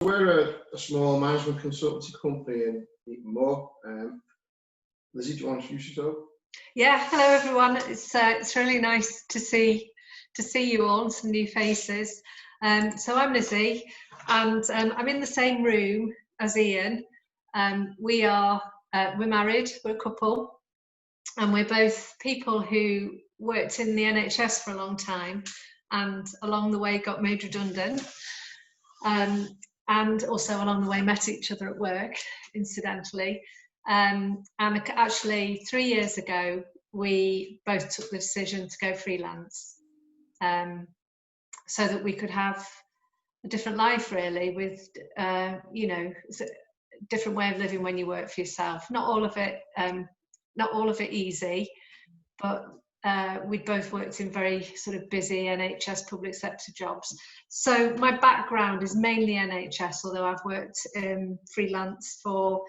We're a small management consultancy company in Eton Moor. Lizzie, do you want to introduce yourself? Yeah, hello everyone. It's really nice to see you all and some new faces. So I'm Lizzie, and I'm in the same room as Ian. We're married, we're a couple, and we're both people who worked in the NHS for a long time, and along the way got made redundant. And also along the way met each other at work, incidentally. And actually 3 years ago, we both took the decision to go freelance, so that we could have a different life, really, with, it's a different way of living when you work for yourself. Not all of it easy, but we both worked in very sort of busy NHS public sector jobs. So my background is mainly NHS, although I've worked freelance for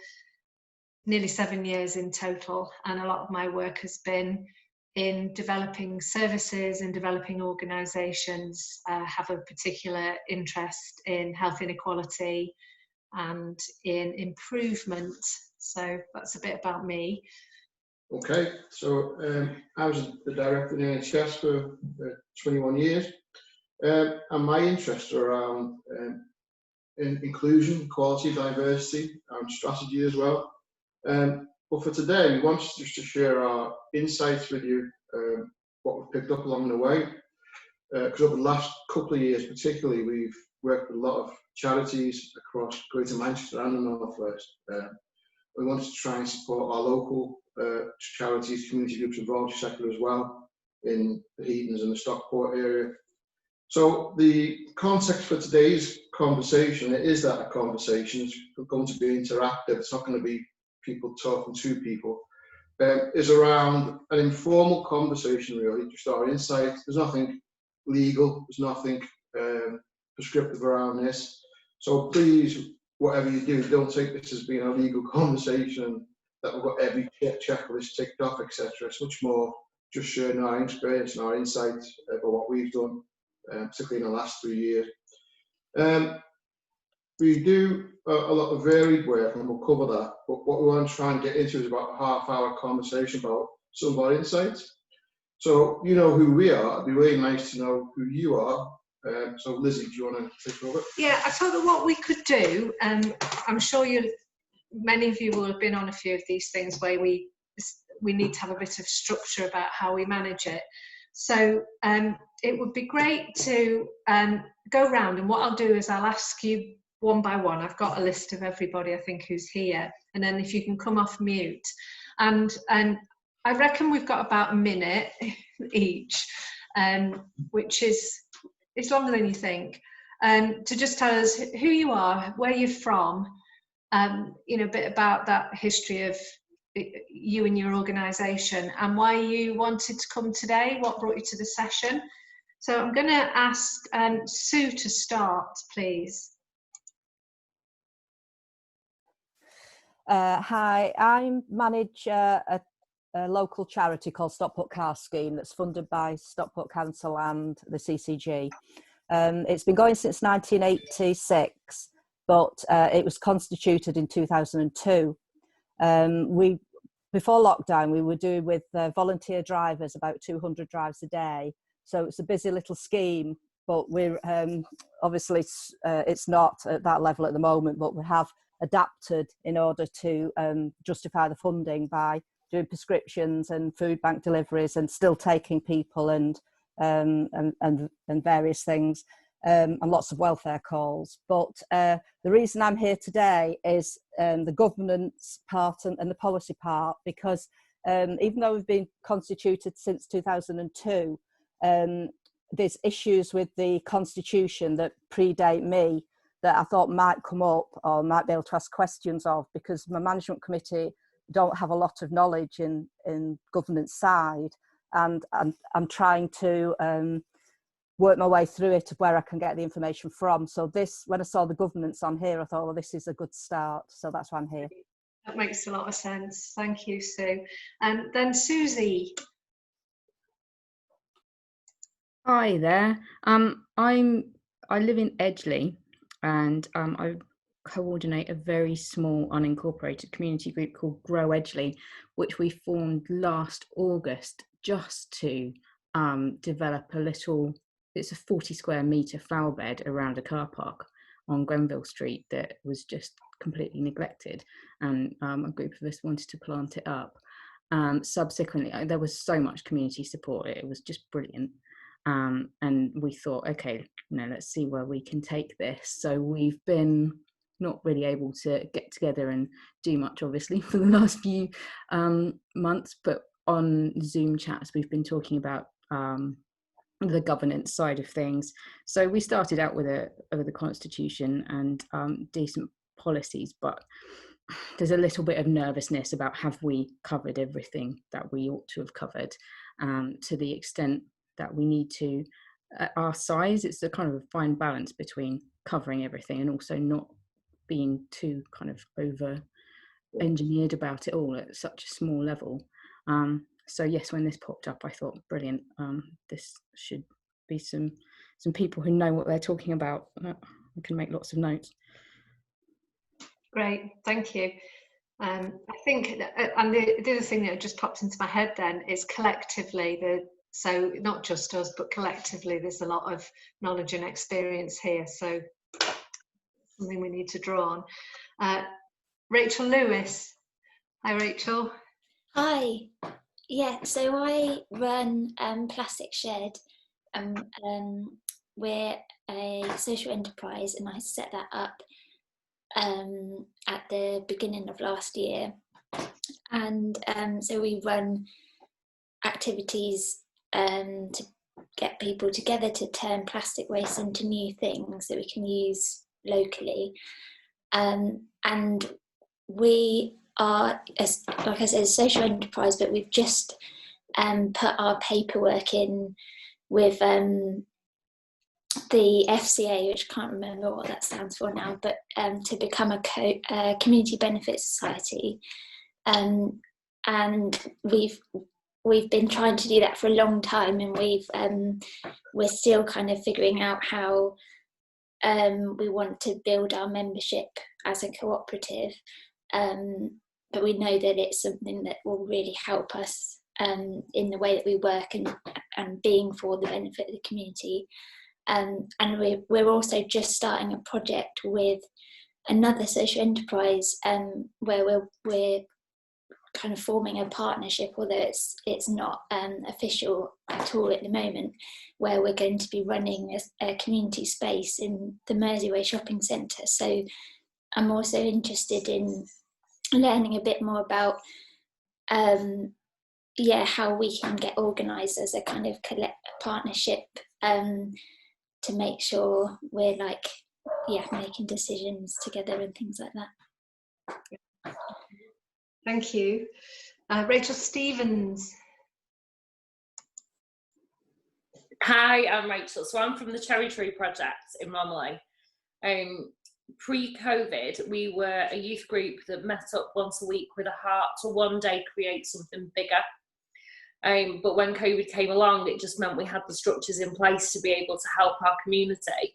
nearly 7 years in total, and a lot of my work has been in developing services and developing organisations, have a particular interest in health inequality and in improvement. So that's a bit about me. Okay, so I was the director in the NHS for 21 years, and my interests are around inclusion, equality, diversity, and strategy as well. But for today, we wanted just to share our insights with you, what we've picked up along the way. Because over the last couple of years, particularly, we've worked with a lot of charities across Greater Manchester and the North West. We wanted to try and support our local charities, community groups and voluntary sector as well in the Heatons and the Stockport area. So the context for today's conversation, it is that a conversation. It's going to be interactive. It's not going to be people talking to people. Is around an informal conversation, really, just our insights. There's nothing legal, there's nothing prescriptive around this. So please, whatever you do, don't take this as being a legal conversation that we've got every checklist ticked off, etc. It's much more just sharing our experience and our insights about what we've done, particularly in the last 3 years. We do a lot of varied work, and we'll cover that, but what we want to try and get into is about a half-hour conversation about some of our insights. So you know who we are. It'd be really nice to know who you are. So Lizzie, do you want to take over? Yeah, I thought that what we could do, I'm sure many of you will have been on a few of these things where we need to have a bit of structure about how we manage it. So it would be great to go round, and what I'll do is I'll ask you one by one. I've got a list of everybody I think who's here, and then if you can come off mute. And I reckon we've got about a minute each, which is longer than you think, to just tell us who you are, where you're from, a bit about that history of you and your organisation, and why you wanted to come today, what brought you to the session. So I'm going to ask Sue to start, please. Hi, I manage a local charity called Stockport Car Scheme that's funded by Stockport Council and the CCG. It's been going since 1986, but it was constituted in 2002. Before lockdown, we were doing with volunteer drivers about 200 drives a day. So it's a busy little scheme, but we're obviously it's not at that level at the moment, but we have adapted in order to justify the funding by doing prescriptions and food bank deliveries and still taking people and various things, and lots of welfare calls. But the reason I'm here today is the governance part and the policy part, because even though we've been constituted since 2002, there's issues with the constitution that predate me that I thought might come up or might be able to ask questions of, because my management committee don't have a lot of knowledge in governance side, and I'm trying to work my way through it of where I can get the information from. So this, when I saw the governance on here, I thought, well, this is a good start. So that's why I'm here. That makes a lot of sense. Thank you, Sue. And then Susie. Hi there. I live in Edgeley, and I coordinate a very small unincorporated community group called Grow Edgeley, which we formed last August just to develop a little, it's a 40 square metre flower bed around a car park on Grenville Street that was just completely neglected, and a group of us wanted to plant it up. Subsequently, there was so much community support, it was just brilliant. And we thought, okay, let's see where we can take this. So we've been not really able to get together and do much, obviously, for the last few months, but on Zoom chats we've been talking about the governance side of things. So we started out with the constitution and decent policies, but there's a little bit of nervousness about have we covered everything that we ought to have covered, to the extent that we need to. At our size, it's a kind of a fine balance between covering everything and also not being too kind of over engineered about it all at such a small level. So yes, when this popped up, I thought, brilliant, this should be some people who know what they're talking about. We can make lots of notes. Great, thank you. I think, and the other thing that just popped into my head then is collectively, so not just us, but collectively, there's a lot of knowledge and experience here. So something we need to draw on. Rachel Lewis. Hi, Rachel. Hi. Yeah, so I run Plastic Shed. We're a social enterprise, and I set that up at the beginning of last year. And so we run activities to get people together to turn plastic waste into new things that we can use locally. And we are, like I said, a social enterprise, but we've just put our paperwork in with the FCA, which I can't remember what that stands for now, but to become a community benefit society. And we've been trying to do that for a long time, and we're still kind of figuring out how we want to build our membership as a cooperative. But we know that it's something that will really help us in the way that we work and being for the benefit of the community. And we're also just starting a project with another social enterprise where we're kind of forming a partnership, although it's not official at all at the moment, where we're going to be running a community space in the Mersey shopping centre. So I'm also interested in learning a bit more about how we can get organised as a kind of partnership to make sure we're making decisions together and things like that. Thank you. Rachel Stevens. Hi, I'm Rachel. So I'm from the Cherry Tree Project in Romiley. Pre-COVID, we were a youth group that met up once a week with a heart to one day create something bigger. But when COVID came along, it just meant we had the structures in place to be able to help our community.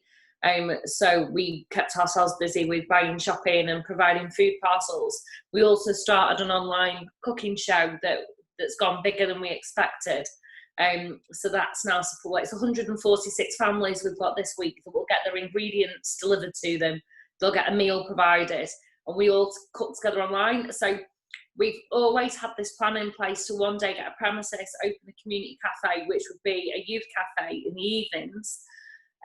So we kept ourselves busy with buying, shopping and providing food parcels. We also started an online cooking show that's gone bigger than we expected. So that's now support. It's 146 families we've got this week that will get their ingredients delivered to them. They'll get a meal provided, and we all cook together online. So we've always had this plan in place to one day get a premises, open a community cafe, which would be a youth cafe in the evenings.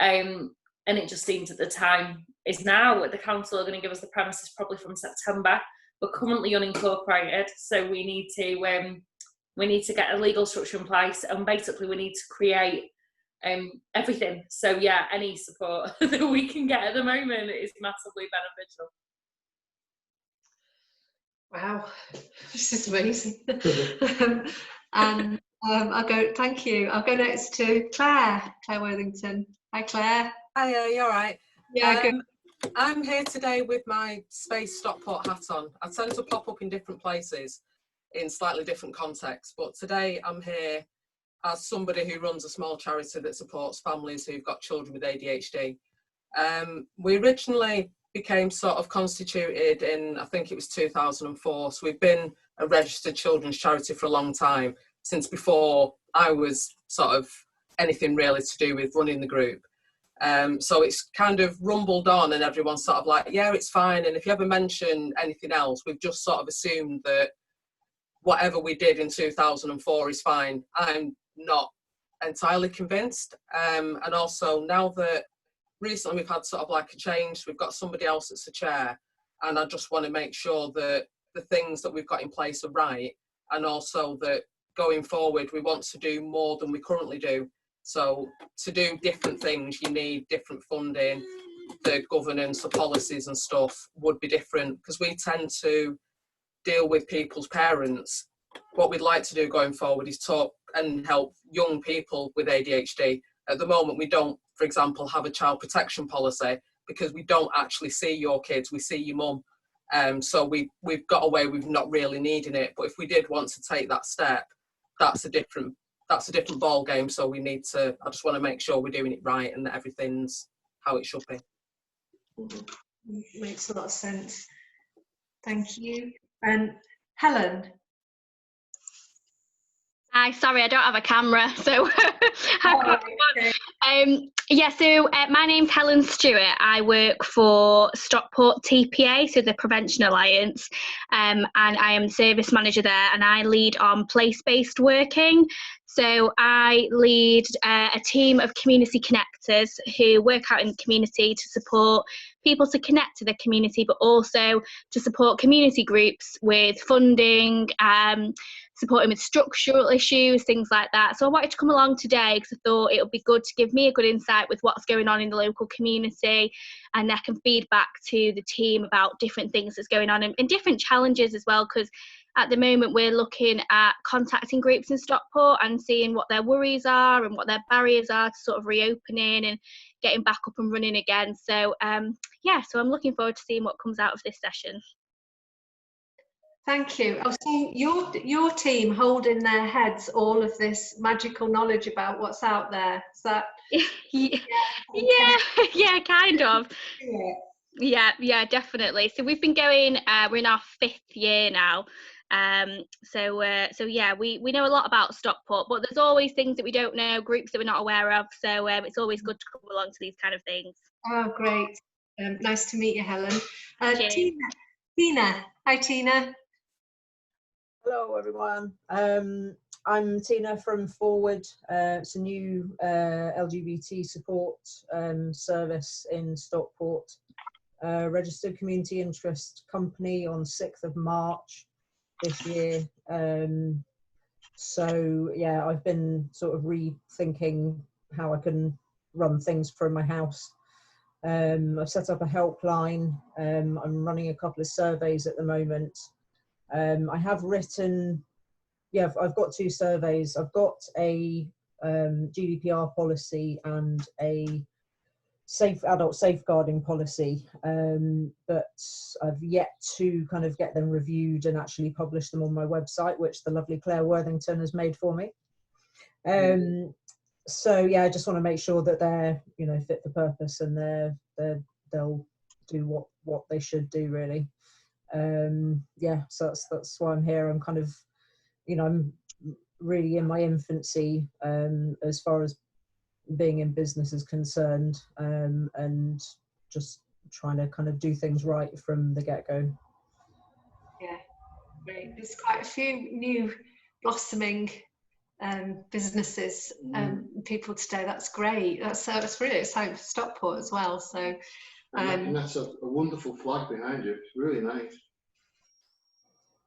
And it just seems at the time is now. The council are going to give us the premises probably from September. We're currently unincorporated, so we need to get a legal structure in place, and basically we need to create everything. So yeah, any support that we can get at the moment is massively beneficial. Wow, this is amazing. And I'll go. Thank you. I'll go next to Claire Worthington. Hi, Claire. Hiya, you all right? Yeah, good. I'm here today with my Space Stockport hat on. I tend to pop up in different places in slightly different contexts, but today I'm here as somebody who runs a small charity that supports families who've got children with ADHD. We originally became sort of constituted in, I think it was 2004. So we've been a registered children's charity for a long time, since before I was sort of anything really to do with running the group. So it's kind of rumbled on, and everyone's sort of like, yeah, it's fine. And if you ever mention anything else, we've just sort of assumed that whatever we did in 2004 is fine. I'm not entirely convinced. And also now that recently we've had sort of like a change, we've got somebody else that's the chair, and I just want to make sure that the things that we've got in place are right, and also that going forward we want to do more than we currently do. So to do different things, you need different funding. The governance, the policies and stuff would be different, because we tend to deal with people's parents. What we'd like to do going forward is talk and help young people with ADHD. At the moment, we don't, for example, have a child protection policy, because we don't actually see your kids, we see your mum. So we've got away with not really needing it. But if we did want to take that step, that's a different ball game. So we need to, I just want to make sure we're doing it right and that everything's how it should be. Makes a lot of sense. Thank you. And Helen. Hi, sorry, I don't have a camera, so my name's Helen Stewart. I work for Stockport TPA, so the Prevention Alliance, and I am service manager there, and I lead on place-based working. So I lead a team of community connectors who work out in the community to support people to connect to the community, but also to support community groups with funding, supporting with structural issues, things like that. So I wanted to come along today because I thought it would be good to give me a good insight with what's going on in the local community, and I can feed back to the team about different things that's going on and different challenges as well, because at the moment we're looking at contacting groups in Stockport and seeing what their worries are and what their barriers are to sort of reopening and getting back up and running again. So so I'm looking forward to seeing what comes out of this session. Thank you. Oh, so your team hold in their heads all of this magical knowledge about what's out there. Is that? yeah, kind of. Yeah, definitely. So we've been going. We're in our 5th year now. We know a lot about Stockport, but there's always things that we don't know, groups that we're not aware of. So it's always good to come along to these kind of things. Oh, great. Nice to meet you, Helen. Tina. Hi, Tina. Hello, everyone. I'm Tina from Forward. It's a new LGBT support service in Stockport. Registered community interest company on 6th of March this year. I've been sort of rethinking how I can run things from my house. I've set up a helpline. I'm running a couple of surveys at the moment. I have written, I've got 2 surveys. I've got a GDPR policy and a adult safeguarding policy, but I've yet to kind of get them reviewed and actually publish them on my website, which the lovely Claire Worthington has made for me. I just want to make sure that they're, fit for purpose, and they'll do what they should do, really. So that's why I'm here. I'm kind of, I'm really in my infancy as far as being in business is concerned, and just trying to kind of do things right from the get-go. Yeah, great. There's quite a few new blossoming businesses people today. That's great. That's really exciting for Stockport as well. So and that's a wonderful flag behind you. It's really nice.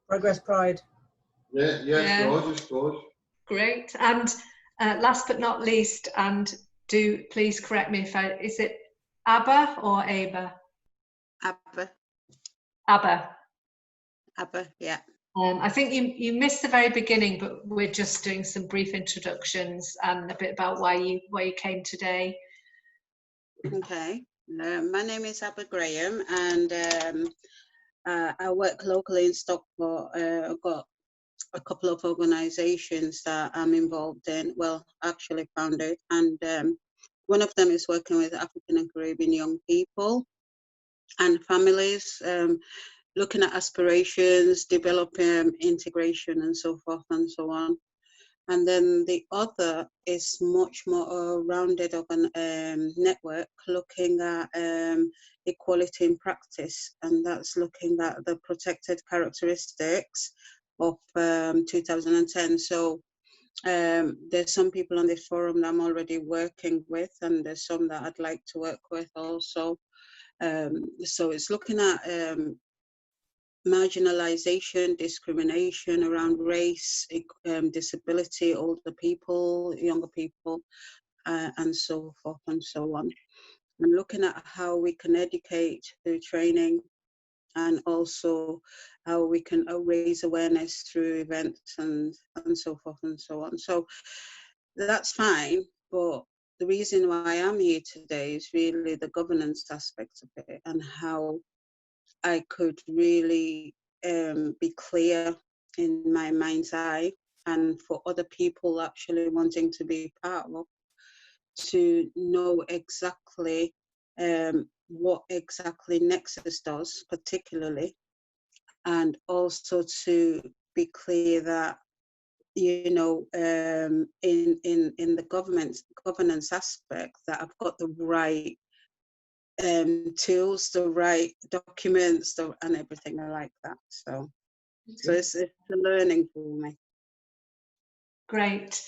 Progress Pride. Yeah. Gorgeous. Great. And last but not least, and do please correct me is it ABBA or ABBA? ABBA, yeah. I think you missed the very beginning, but we're just doing some brief introductions and a bit about why you came today. Okay. My name is ABBA Graham, and I work locally in Stockport. I've got a couple of organisations that I'm involved in, well, actually founded, and one of them is working with African and Caribbean young people and families, looking at aspirations, developing integration and so forth and so on. And then the other is much more rounded of a network looking at equality in practice, and that's looking at the protected characteristics of 2010. So there's some people on this forum that I'm already working with, and there's some that I'd like to work with also. So it's looking at marginalization, discrimination around race, disability, older people, younger people, and so forth and so on. And looking at how we can educate through training, and also how we can raise awareness through events and so forth and so on. So that's fine, but the reason why I'm here today is really the governance aspect of it, and how I could really be clear in my mind's eye, and for other people actually wanting to be part of, to know exactly what exactly Nexus does particularly, and also to be clear that, you know, in the governance aspect, that I've got the right tools, the right documents, and everything like that. So, so it's a learning for me. Great.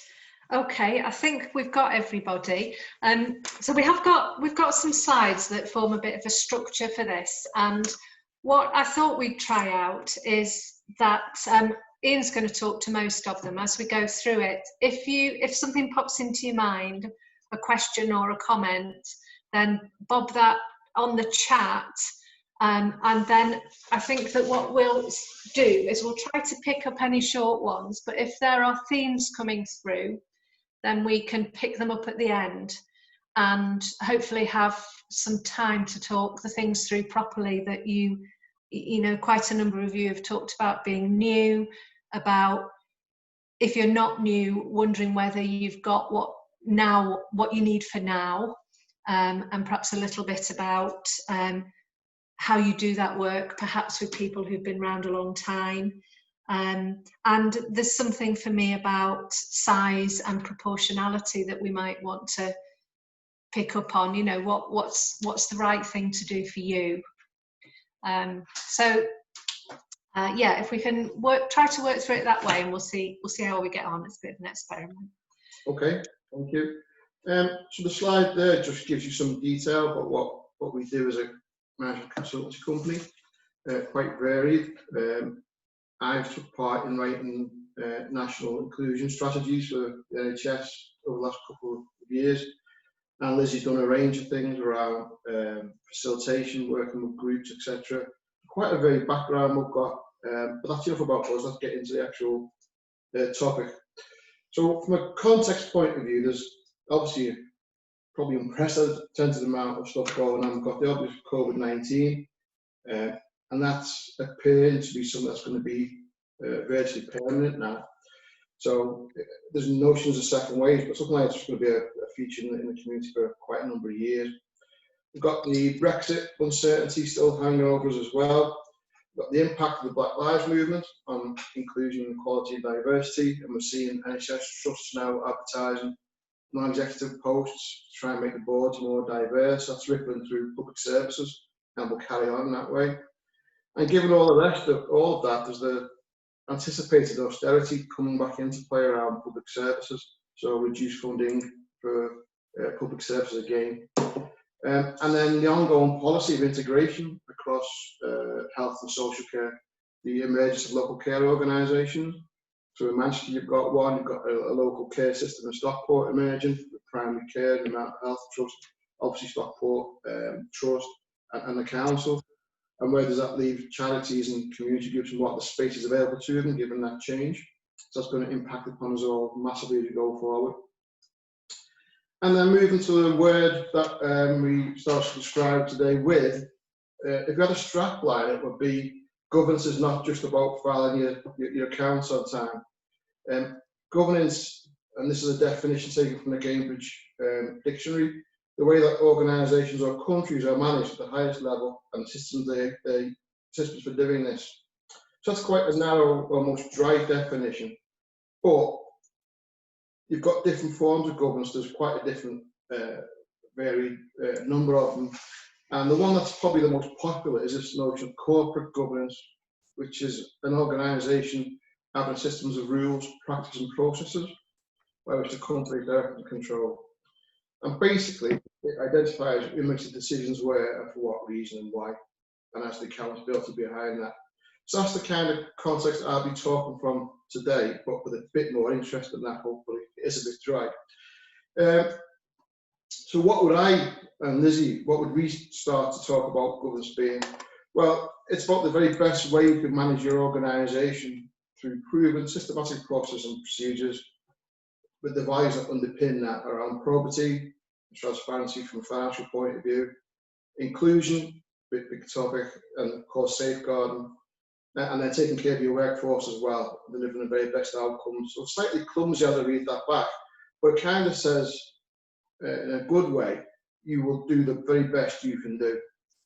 Okay, I think we've got everybody. So we've got some slides that form a bit of a structure for this. And what I thought we'd try out is that Ian's going to talk to most of them as we go through it. If something pops into your mind, a question or a comment, then bob that on the chat. And then I think that what we'll do is we'll try to pick up any short ones, but if there are themes coming through, then we can pick them up at the end and hopefully have some time to talk the things through properly that you know, quite a number of you have talked about being new, about if you're not new, wondering whether you've got what you need for now, and perhaps a little bit about how you do that work, perhaps with people who've been around a long time. And there's something for me about size and proportionality that we might want to pick up on. You know, what's the right thing to do for you? Yeah, if we can try to work through it that way, and we'll see how we get on. It's a bit of an experiment. Okay, thank you. So the slide there just gives you some detail about what we do as a management consultancy company, quite varied. I've took part in writing national inclusion strategies for the NHS over the last couple of years, and Lizzie's done a range of things around facilitation, working with groups, etc. Quite a varied background we've got, but that's enough about us. Let's get into the actual topic. So from a context point of view, there's obviously probably unprecedented amount of stuff going on. We've got the obvious COVID-19, and that's appearing to be something that's going to be virtually permanent now. So there's notions of second waves, but something like that's going to be a feature in the community for quite a number of years. We've got the Brexit uncertainty still hanging over us as well. We've got the impact of the Black Lives Movement on inclusion, equality and diversity, and we're seeing NHS trusts now advertising non-executive posts to try and make the boards more diverse. That's rippling through public services, and we'll carry on that way. And given all the rest of all of that, there's the anticipated austerity coming back into play around public services, so reduced funding for public services again. And then the ongoing policy of integration across health and social care, the emergence of local care organisations. So in Manchester you've got one, you've got a local care system in Stockport emerging, with primary care, the Mental Health Trust, obviously Stockport Trust and the council. And where does that leave charities and community groups, and what the space is available to them given that change? So that's going to impact upon us all massively as we go forward. And then moving to the word that we started to describe today with, if you had a strap line, it would be governance is not just about filing your accounts on time. Governance and this is a definition taken from the Cambridge Dictionary, the way that organisations or countries are managed at the highest level and the systems for doing this. So that's quite a narrow, almost dry definition. But you've got different forms of governance. There's quite a different, varied number of them. And the one that's probably the most popular is this notion of corporate governance, which is an organisation having systems of rules, practices and processes by which the country is directed and control. And basically, it identifies who makes the decisions where and for what reason and why, and has the accountability behind that. So that's the kind of context I'll be talking from today, but with a bit more interest than that, hopefully. It is a bit dry. So what would I and Lizzie, what would we start to talk about governance being? Well, it's about the very best way you can manage your organisation through proven systematic processes and procedures with the values that underpin that around probity, transparency from a financial point of view, inclusion, big topic, and of course safeguarding, and then taking care of your workforce as well, delivering the very best outcomes. So slightly clumsy as I read that back, but it kind of says, in a good way, you will do the very best you can do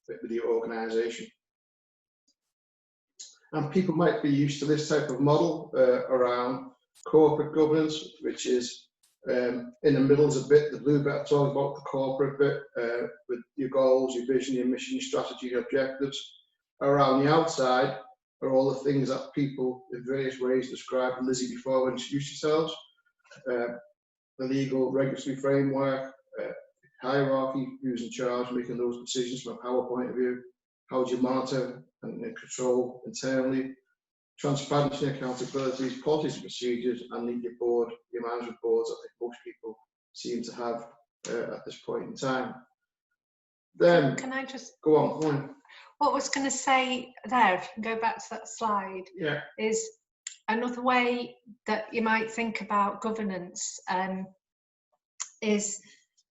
with your organisation. And people might be used to this type of model around corporate governance, which is in the middle is a bit, the blue bit talks about the corporate bit, with your goals, your vision, your mission, your strategy, your objectives. Around the outside are all the things that people in various ways described, and Lizzie before we introduced yourselves, the legal regulatory framework, hierarchy, who's in charge, making those decisions from a power point of view, how do you monitor and control internally, transparency and accountability, policies and procedures, and your board, your management boards, I think most people seem to have at this point in time. Then, can I just go on. What I was going to say there, if you can go back to that slide, yeah, is another way that you might think about governance is,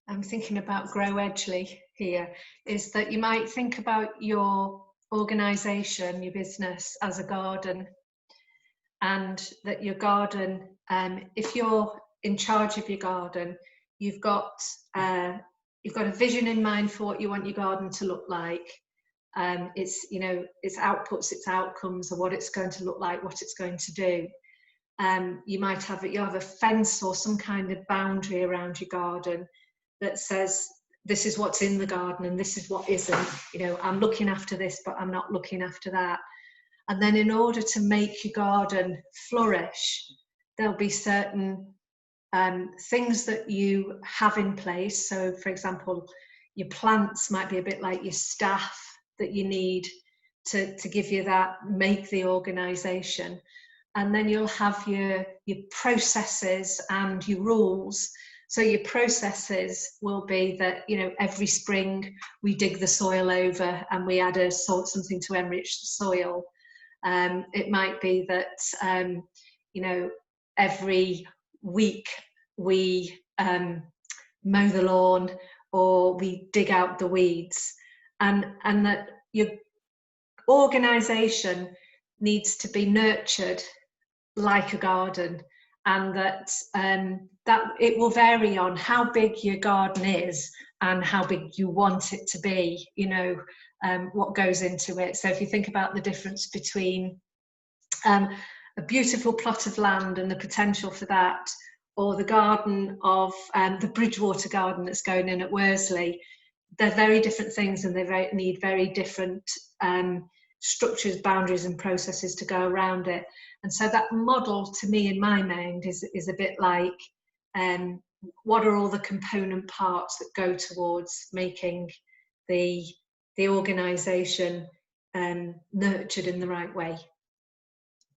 I'm thinking about Grow Edgeley here, is that you might think about your organisation, your business as a garden, and that your garden, if you're in charge of your garden, you've got a vision in mind for what you want your garden to look like. It's, you know, its outputs, its outcomes, or what it's going to look like, what it's going to do. You might have a fence or some kind of boundary around your garden that says this is what's in the garden and this is what isn't. You know, I'm looking after this, but I'm not looking after that. And then in order to make your garden flourish, there'll be certain things that you have in place. So, for example, your plants might be a bit like your staff that you need to give you that, make the organisation. And then you'll have your processes and your rules. So your processes will be that, you know, every spring we dig the soil over and we add something to enrich the soil. It might be that, you know, every week we mow the lawn or we dig out the weeds, and that your organisation needs to be nurtured like a garden, and that that it will vary on how big your garden is and how big you want it to be, you know, what goes into it. So if you think about the difference between a beautiful plot of land and the potential for that, or the garden of the Bridgewater garden that's going in at Worsley, they're very different things, and they need very different structures, boundaries and processes to go around it. And so that model, to me, in my mind, is a bit like what are all the component parts that go towards making the organisation nurtured in the right way.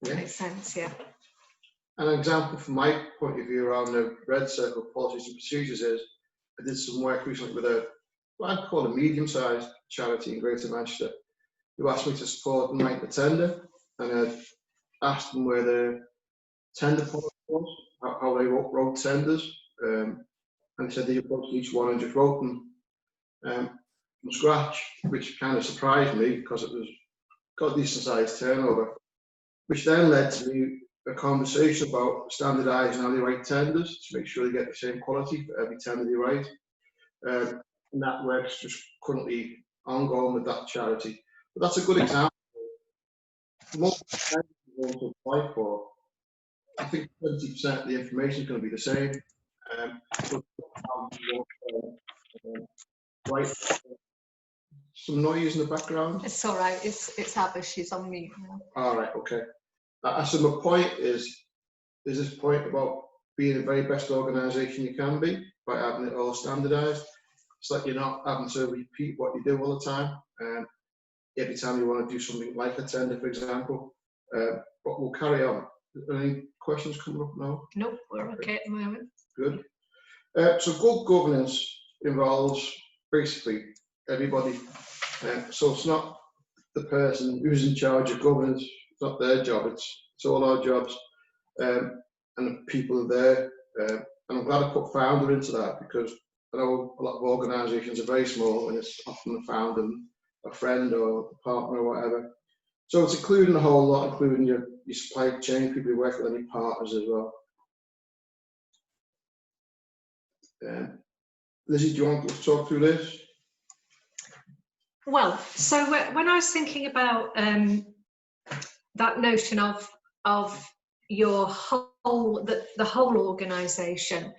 Yeah. Makes sense, yeah. An example from my point of view around the red circle policies and procedures is I did some work recently with what I'd call a medium-sized charity in Greater Manchester, who asked me to support them write the tender, and I asked them where the tender policy was, how they wrote tenders, and they said they approached each one and just wrote them from scratch, which kind of surprised me because it was got a decent sized turnover, which then led to me a conversation about standardising how they write tenders to make sure they get the same quality for every tender they write. And that work's just currently ongoing with that charity. But that's a good example. Most tenders you want to apply for, I think 20% of the information is going to be the same. Right. Some noise in the background. It's all right. It's Abba. She's on mute now. All right. Okay. So my point is this point about being the very best organisation you can be by having it all standardised. It's like you're not having to repeat what you do all the time. Every time you want to do something like a tender, for example. But we'll carry on. Any questions coming up now? Nope, we're okay at the moment. Good. So good governance involves basically everybody. So it's not the person who's in charge of governance. It's not their job. It's all our jobs. And the people are there. And I'm glad I put founder into that, because I know a lot of organisations are very small and it's often the founder, a friend or a partner or whatever. So it's including the whole lot, including your supply chain, people who work with any partners as well. Lizzie, do you want to talk through this? Well, so when I was thinking about that notion of your whole, the whole organisation,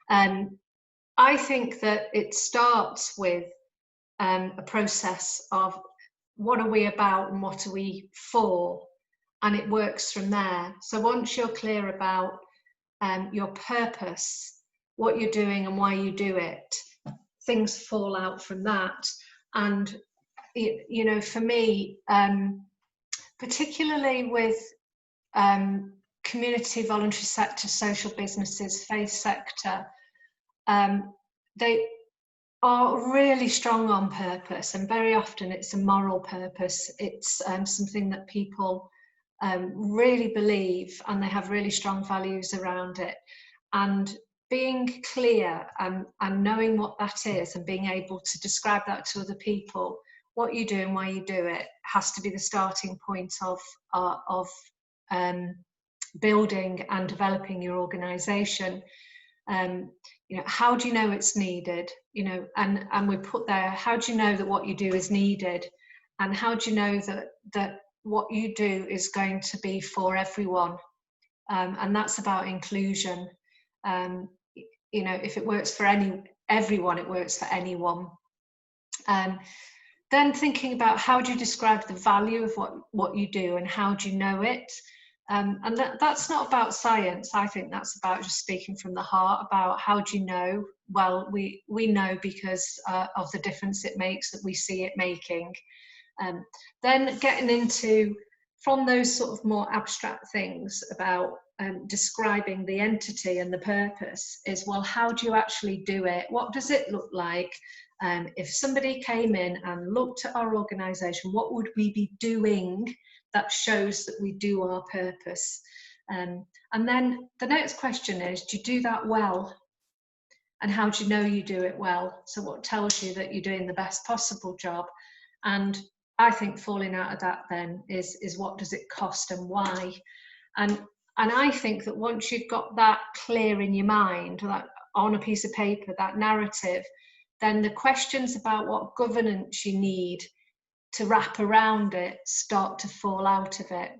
I think that it starts with a process of what are we about and what are we for, and it works from there. So once you're clear about your purpose, what you're doing and why you do it, things fall out from that. And you know, for me, particularly with community, voluntary sector, social businesses, faith sector, they are really strong on purpose, and very often it's a moral purpose. It's something that people really believe, and they have really strong values around it. And being clear and knowing what that is and being able to describe that to other people, what you do and why you do it, has to be the starting point of building and developing your organisation. You know, how do you know it's needed? You know, and we put there, how do you know that what you do is needed? And how do you know that what you do is going to be for everyone? And that's about inclusion. You know, if it works for everyone, it works for anyone. Then thinking about how do you describe the value of what you do and how do you know it? And that's not about science. I think that's about just speaking from the heart about how do you know? Well, we know because of the difference it makes that we see it making. Then getting into, from those sort of more abstract things about describing the entity and the purpose, is, well, how do you actually do it? What does it look like? If somebody came in and looked at our organisation, what would we be doing that shows that we do our purpose? And then the next question is, do you do that well? And how do you know you do it well? So what tells you that you're doing the best possible job? And I think falling out of that then is what does it cost and why? And I think that once you've got that clear in your mind, that on a piece of paper, that narrative, then the questions about what governance you need to wrap around it start to fall out of it.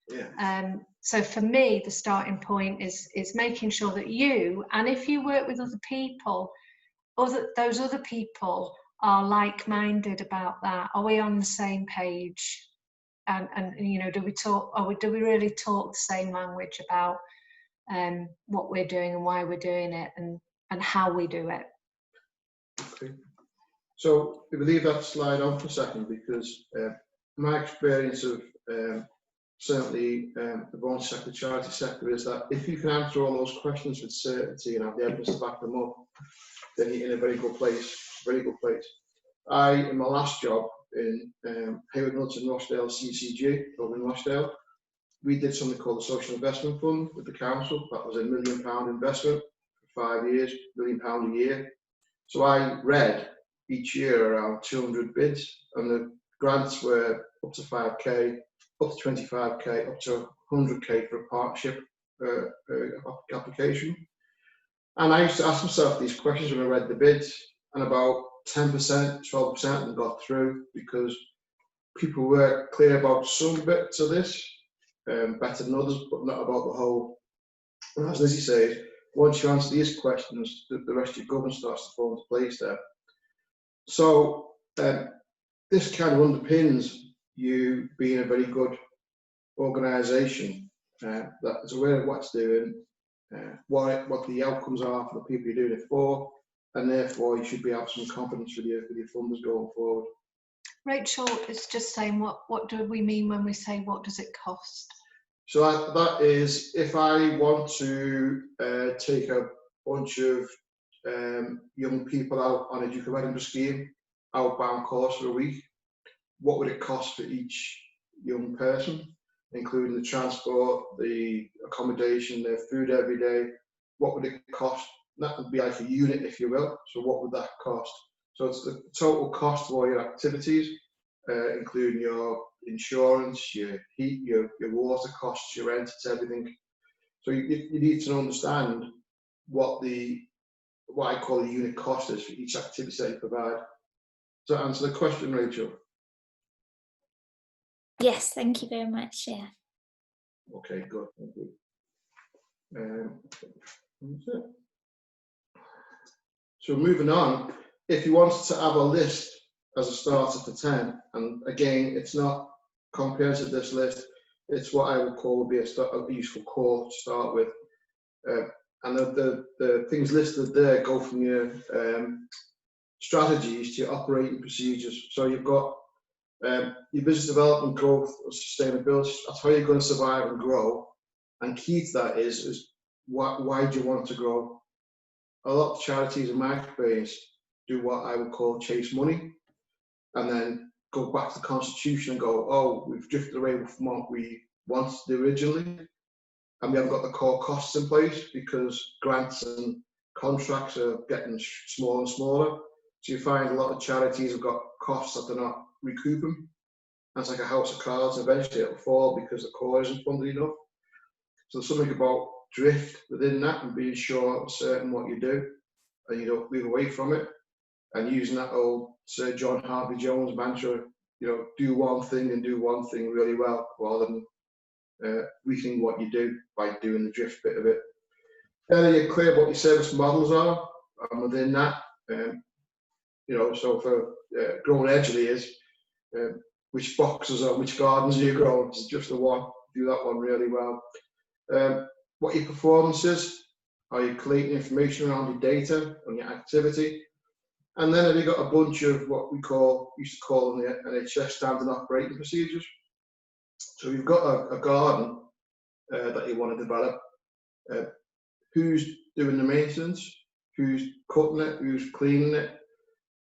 Yeah. So for me, the starting point is making sure that you, and if you work with other people, those other people are like-minded about that. Are we on the same page? And you know, do we really talk the same language about what we're doing and why we're doing it and how we do it? Okay. So if we leave that slide on for a second, because my experience of certainly the voluntary sector, charity sector, is that if you can answer all those questions with certainty and have the evidence to back them up, then you're in a very good place. Very good place. In my last job in Hayward Milton Rochdale CCG over in Rochdale, we did something called the Social Investment Fund with the council. That was £1 million investment for 5 years, £1 million a year. So I read each year around 200 bids, and the grants were up to 5k, up to 25k, up to 100k for a partnership application. And I used to ask myself these questions when I read the bids, and about 10%, 12% of them got through because people were clear about some bits of this, better than others, but not about the whole. And as Lizzie says, once you answer these questions, the rest of your governance starts to fall into place there. So this kind of underpins you being a very good organisation that is aware of what it's doing, what the outcomes are for the people you're doing it for, and therefore you should be having some confidence with your funders going forward. Rachel is just saying, what do we mean when we say what does it cost? So that is, if I want to take a bunch of young people out on a Duke of Edinburgh scheme, outbound course for a week, what would it cost for each young person, including the transport, the accommodation, their food every day? What would it cost? That would be like a unit, if you will. So what would that cost? So it's the total cost of all your activities, including your insurance, your heat, your water costs, your rent, it's everything. So you need to understand what I call the unit cost is for each activity that you provide. Does that answer the question, Rachel? Yes, thank you very much. Yeah. Okay, good. Thank you. That's it. So moving on, if you wanted to have a list as a starter for 10, and again, it's not comprehensive, this list, it's what I would call would be a useful core to start with. And the things listed there go from your strategies to your operating procedures. So you've got your business development, growth, sustainability. That's how you're going to survive and grow. And key to that is why do you want to grow? A lot of charities in my experience do what I would call chase money, and then go back to the constitution and go, oh, we've drifted away from what we wanted to do originally, and we haven't got the core costs in place because grants and contracts are getting smaller and smaller. So you find a lot of charities have got costs that they're not recouping. And it's like a house of cards, eventually it'll fall because the core isn't funded enough. So there's something about drift within that and being sure of certain what you do and you don't move away from it, and using that old Sir John Harvey Jones mantra, do one thing and do one thing really well, rather than rethinking what you do by doing the drift bit of it. Then you're clear what your service models are, and within that, so for growing edgely is which boxes or which gardens are you growing? It's just the one. Do that one really well. What your performance is? Are you collecting information around your data on your activity? And then have you got a bunch of what we used to call in the NHS standard operating procedures? So you've got a garden that you want to develop. Who's doing the maintenance? Who's cutting it? Who's cleaning it?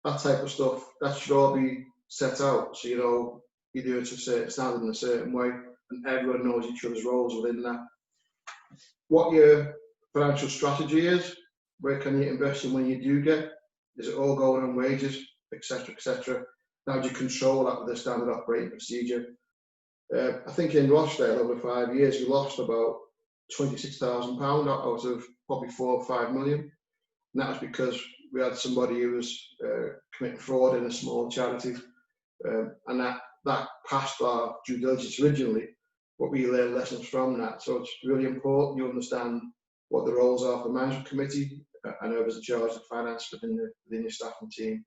That type of stuff. That should all be set out, so you're doing it to a certain standard in a certain way, and everyone knows each other's roles within that. What your financial strategy is, where can you invest in when you do get? Is it all going on wages, etc., etc.? How do you control that with a standard operating procedure? I think in Rochdale over 5 years, we lost about £26,000 out of probably 4 or 5 million. And that was because we had somebody who was committing fraud in a small charity. And that passed our due diligence originally, but we learned lessons from that. So it's really important you understand what the roles are for the management committee and whoever's in charge of finance within your staff and team.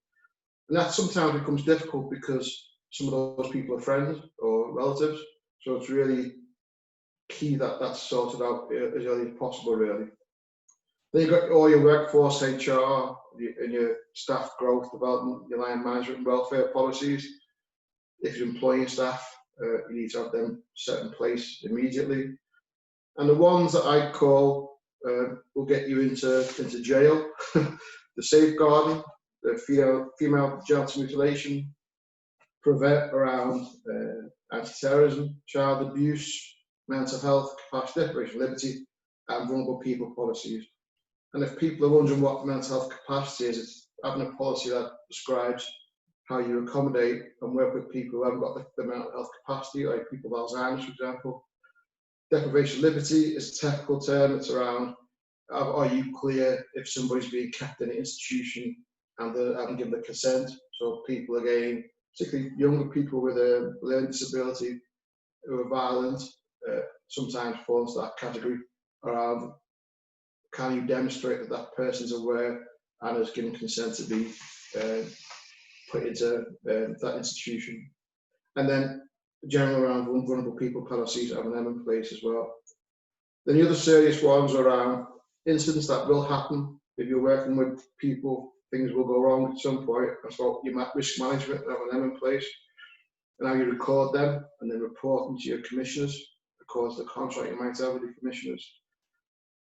And that sometimes becomes difficult because some of those people are friends or relatives. So it's really key that that's sorted out as early as possible, really. Then you've got all your workforce, HR, and your staff growth, development, your line management and welfare policies. If you're employing staff, you need to have them set in place immediately. And the ones that I call will get you into jail, the safeguarding, the female genital mutilation, prevent around anti-terrorism, child abuse, mental health, capacity, deprivation, liberty, and vulnerable people policies. And if people are wondering what mental health capacity is, it's having a policy that describes how you accommodate and work with people who haven't got the mental health capacity, like people with Alzheimer's, for example. Deprivation of liberty is a technical term. It's around, are you clear if somebody's being kept in an institution and they haven't given the consent? So people, again, particularly younger people with a learning disability who are violent, sometimes fall into that category around, can you demonstrate that that person's aware and has given consent to be put into that institution? And then general around vulnerable people policies have an M in place as well. Then the other serious ones around incidents that will happen. If you're working with people, things will go wrong at some point. That's what your risk management have an M in place. And how you record them and then report them to your commissioners, because the contract you might have with your commissioners.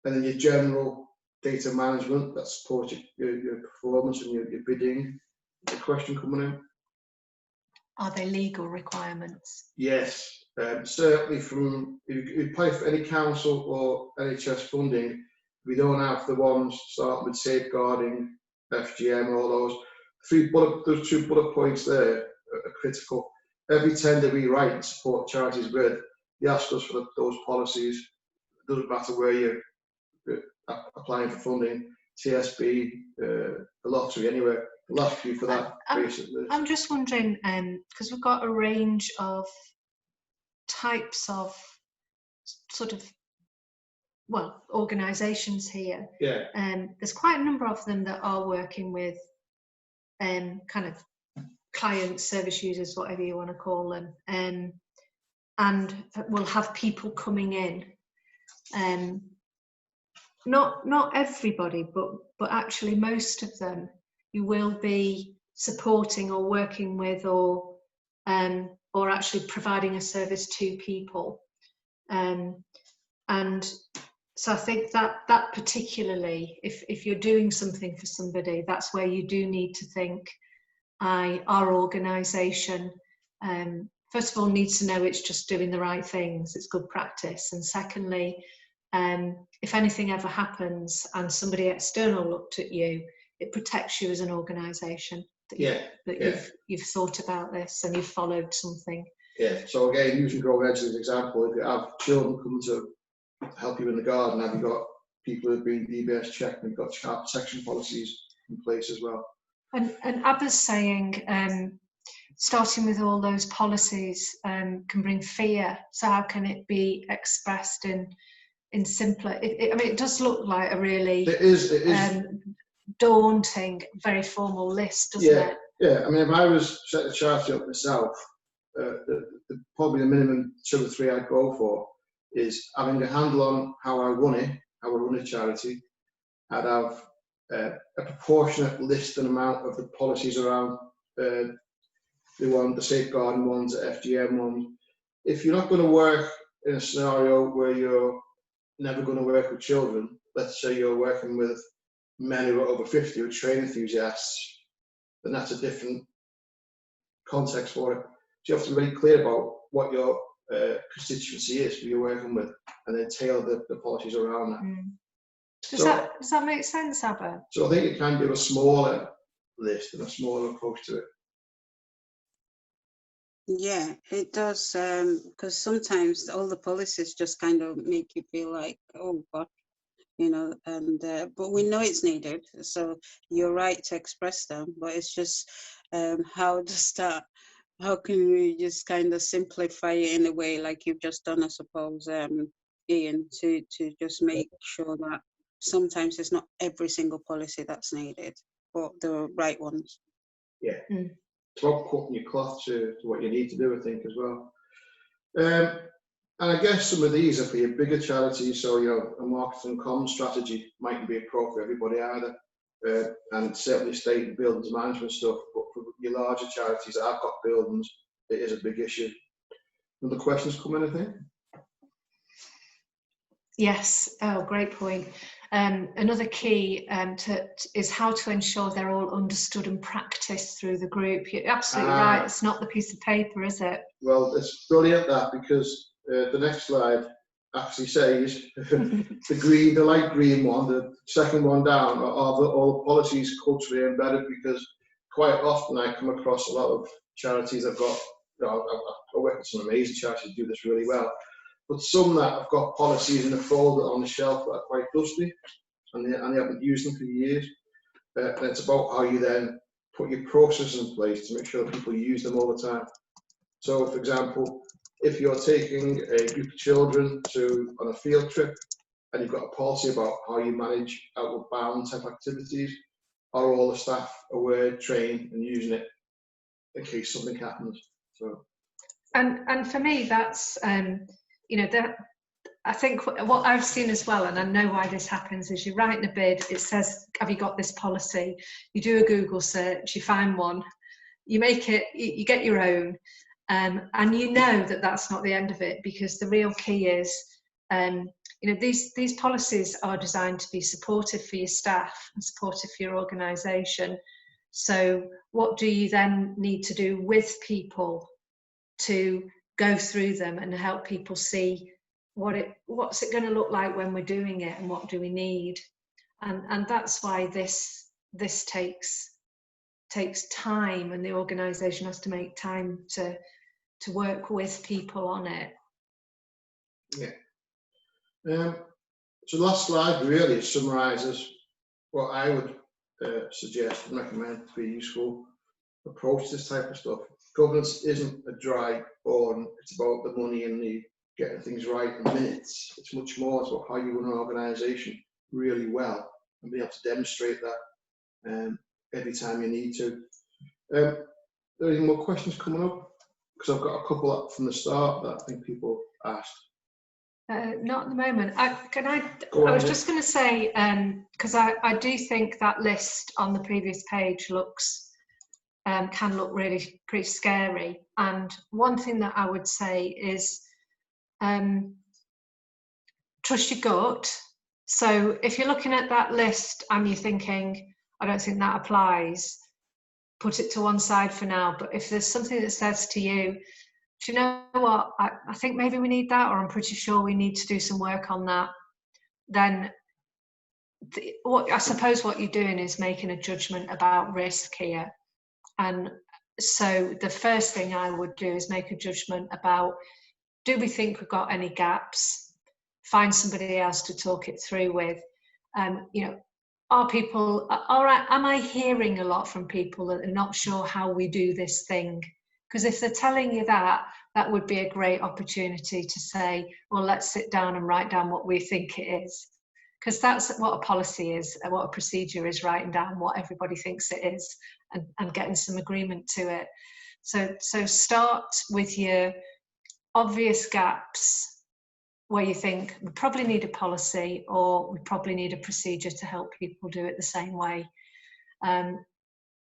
And then your general data management that supports your performance and your bidding. The question coming in. Are they legal requirements? Yes, certainly from, if you apply for any council or NHS funding, we don't have the ones starting with safeguarding, FGM, all those. Those 2 bullet points there are critical. Every tender we write and support charities with, they ask us for those policies. It doesn't matter where you're applying for funding, TSB, the lottery, anywhere. We'll ask you for that basic list. I'm just wondering, because we've got a range of types of sort of, well, organisations here. Yeah. There's quite a number of them that are working with kind of clients, service users, whatever you want to call them, and we'll have people coming in. Not everybody, but actually most of them, you will be supporting or working with or actually providing a service to people. And so I think that particularly, if you're doing something for somebody, that's where you do need to think, our organisation, first of all, needs to know it's just doing the right things, it's good practice. And secondly, if anything ever happens and somebody external looked at you, it protects you as an organisation that you've thought about this and you've followed something. Yeah. So again, using Grow Edge as an example, if you have children coming to help you in the garden, have you got people who've been DBS checked and you've got child protection policies in place as well? And Abba's saying, starting with all those policies can bring fear. So how can it be expressed in simpler? I mean, it does look like a really daunting, very formal list, doesn't it? Yeah. I mean, if I was setting a charity up myself, probably the minimum 2 or 3 I'd go for is having a handle on how I run a charity. I'd have a proportionate list and amount of the policies around the safeguarding ones, the FGM ones. If you're not going to work in a scenario where you're never going to work with children, let's say you're working with men who are over 50 who are training enthusiasts, then that's a different context for it. So you have to be very clear about what your constituency is, who you're working with, and then tailor the policies around that. Does that make sense, Abba? So I think it can give a smaller list and a smaller approach to it. Yeah, it does, because sometimes all the policies just kind of make you feel like, oh God, and but we know it's needed. So you're right to express them, but it's just how can we just kind of simplify it in a way like you've just done, I suppose, Ian, to just make sure that sometimes it's not every single policy that's needed, but the right ones. Yeah. It's about cutting your cloth to what you need to do, I think, as well. And I guess some of these are for your bigger charities, so a marketing and comms strategy mightn't be appropriate for everybody either, and certainly state and buildings management stuff, but for your larger charities that have got buildings, it is a big issue. Other questions coming, I think? Yes, great point. Another key is how to ensure they're all understood and practiced through the group. You're absolutely right, it's not the piece of paper, is it? Well, it's brilliant that, because the next slide actually says the light green one, the second one down, are all the policies culturally embedded, because quite often I come across a lot of charities. I've got, you know, I work with some amazing charities that do this really well, but some that have got policies in a folder on the shelf that are quite dusty, and they haven't used them for years. And it's about how you then put your processes in place to make sure that people use them all the time. So, for example, if you're taking a group of children on a field trip, and you've got a policy about how you manage outward bound type activities, are all the staff aware, trained, and using it in case something happens? So, and for me, that's you know, that I think what I've seen as well, and I know why this happens, is you write in a bid, it says, have you got this policy? You do a Google search, you find one, you make it, you get your own, and you know that that's not the end of it, because the real key is, you know, these policies are designed to be supportive for your staff and supportive for your organisation. So what do you then need to do with people to go through them and help people see what's it going to look like when we're doing it, and what do we need? And that's why this takes time, and the organisation has to make time to work with people on it. Yeah. So the last slide really summarises what I would suggest and recommend to be a useful approach to this type of stuff. Governance isn't a dry bone. It's about the money and the getting things right in minutes. It's much more. It's about how you run an organisation really well and be able to demonstrate that every time you need to. Are there any more questions coming up? Because I've got a couple up from the start that I think people asked. Not at the moment. I was just going to say, because I do think that list on the previous page can look really pretty scary. And one thing that I would say is trust your gut. So if you're looking at that list and you're thinking, I don't think that applies, put it to one side for now. But if there's something that says to you, do you know what, I think maybe we need that, or I'm pretty sure we need to do some work on that, then I suppose what you're doing is making a judgment about risk here. And so the first thing I would do is make a judgment about, do we think we've got any gaps? Find somebody else to talk it through with. You know, are people, all right, am I hearing a lot from people that are not sure how we do this thing? Because if they're telling you that, that would be a great opportunity to say, well, let's sit down and write down what we think it is. Because that's what a policy is, what a procedure is, writing down what everybody thinks it is and getting some agreement to it. So start with your obvious gaps where you think we probably need a policy, or we probably need a procedure to help people do it the same way.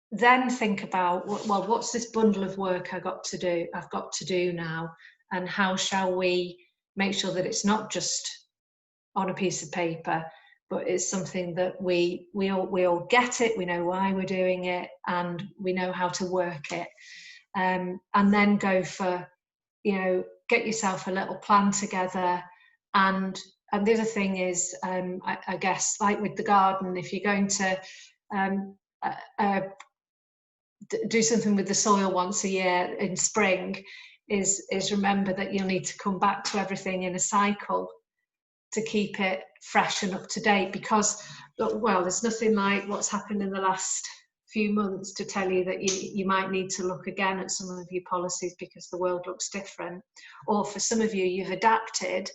Then think about, well, what's this bundle of work I've got to do now, and how shall we make sure that it's not just on a piece of paper, but it's something that we all get it, we know why we're doing it, and we know how to work it. And then go for, you know, get yourself a little plan together. And the other thing is, I guess, like with the garden, if you're going to do something with the soil once a year in spring, is remember that you'll need to come back to everything in a cycle to keep it fresh and up to date. Because, well, there's nothing like what's happened in the last few months to tell you that you might need to look again at some of your policies because the world looks different. Or for some of you, you've adapted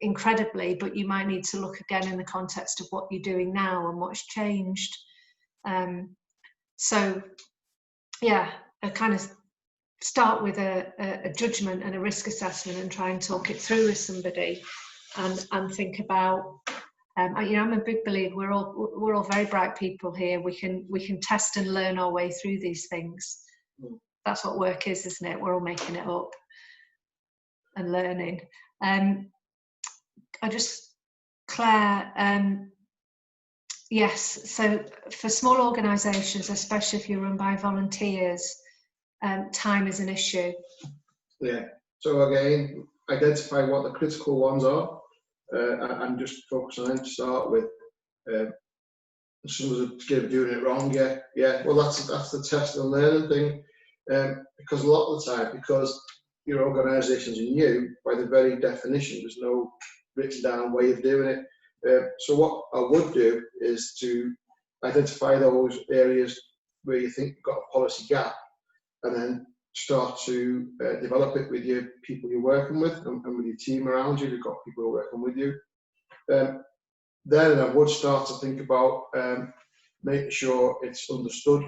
incredibly, but you might need to look again in the context of what you're doing now and what's changed. So yeah, I kind of start with a judgment and a risk assessment and try and talk it through with somebody, and think about, you know, I'm a big believer we're all very bright people here. We can test and learn our way through these things. That's what work is, isn't it? We're all making it up and learning. Claire, yes, so for small organisations, especially if you're run by volunteers, time is an issue. Yeah, so again, identify what the critical ones are, and just focus on them to start with. someone's doing it wrong. Yeah. Well, that's the test and learning thing, because a lot of the time, because your organisations are new, by the very definition, there's no written down way of doing it. So what I would do is to identify those areas where you think you've got a policy gap, and then start to develop it with your people you're working with, and with your team around you. You've got people who are working with you. Then I would start to think about making sure it's understood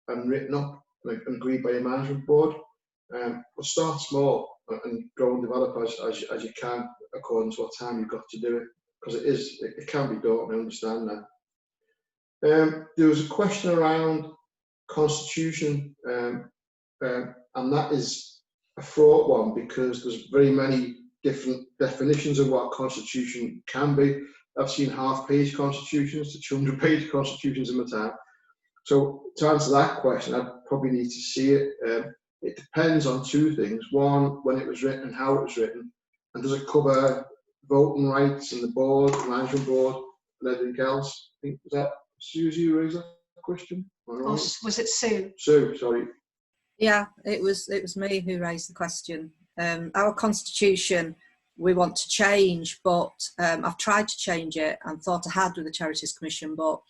and written up and agreed by your management board. But start small and grow and develop as you can, according to what time you've got to do it, because it can be daunting. I understand that. There was a question around constitution, and that is a fraught one, because there's very many different definitions of what a constitution can be. I've seen half-page constitutions to 200-page constitutions in my time. So to answer that question, I'd probably need to see it. It depends on two things. One, when it was written and how it was written, and does it cover voting rights and the board, the management board, and everything else. I think, was that Susie who raised that question? Or was it Sue? Sue, sorry. Yeah, it was me who raised the question. Our constitution, we want to change, but I've tried to change it and thought I had with the Charities Commission, but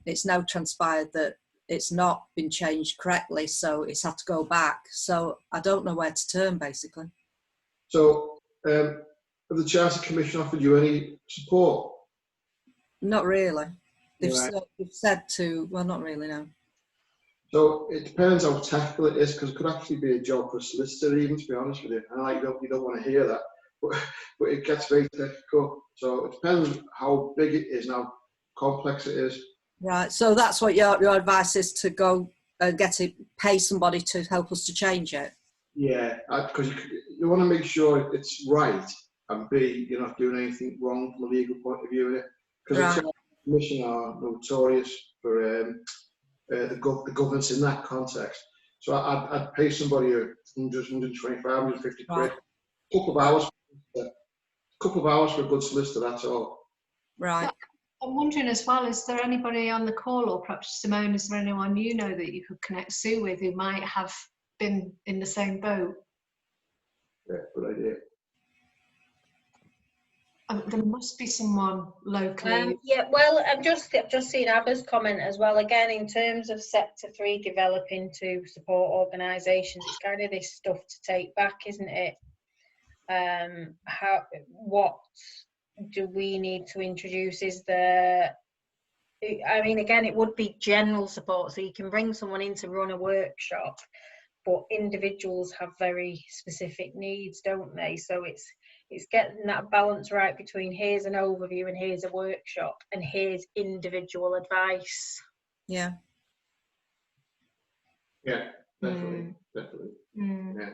it's now transpired that it's not been changed correctly, so it's had to go back. So I don't know where to turn, basically. So have the Charity Commission offered you any support? Not really. They've Right. said to, well, not really, no. So it depends how technical it is, because it could actually be a job for a solicitor, even, to be honest with you. And you don't want to hear that, but it gets very technical. So it depends how big it is and how complex it is. Right. So that's what your advice is, to go pay somebody to help us to change it. Yeah, because you want to make sure it's right, and B, you're not doing anything wrong from a legal point of view in it. Because the Charity Commission are notorious for the governance in that context. So I'd pay somebody 100, 125, 150 quid, a couple of hours for a good solicitor, that's all. Right. I'm wondering as well, is there anybody on the call, or perhaps Simone, is there anyone you know that you could connect Sue with who might have been in the same boat? Yeah, good idea. There must be someone locally. Yeah, well, I've just seen Abba's comment as well. Again, in terms of Sector 3 developing to support organisations, it's kind of this stuff to take back, isn't it? What do we need to introduce? I mean, again, it would be general support, so you can bring someone in to run a workshop, but individuals have very specific needs, don't they? So it's getting that balance right between here's an overview and here's a workshop and here's individual advice. Yeah. Yeah, definitely. Yeah.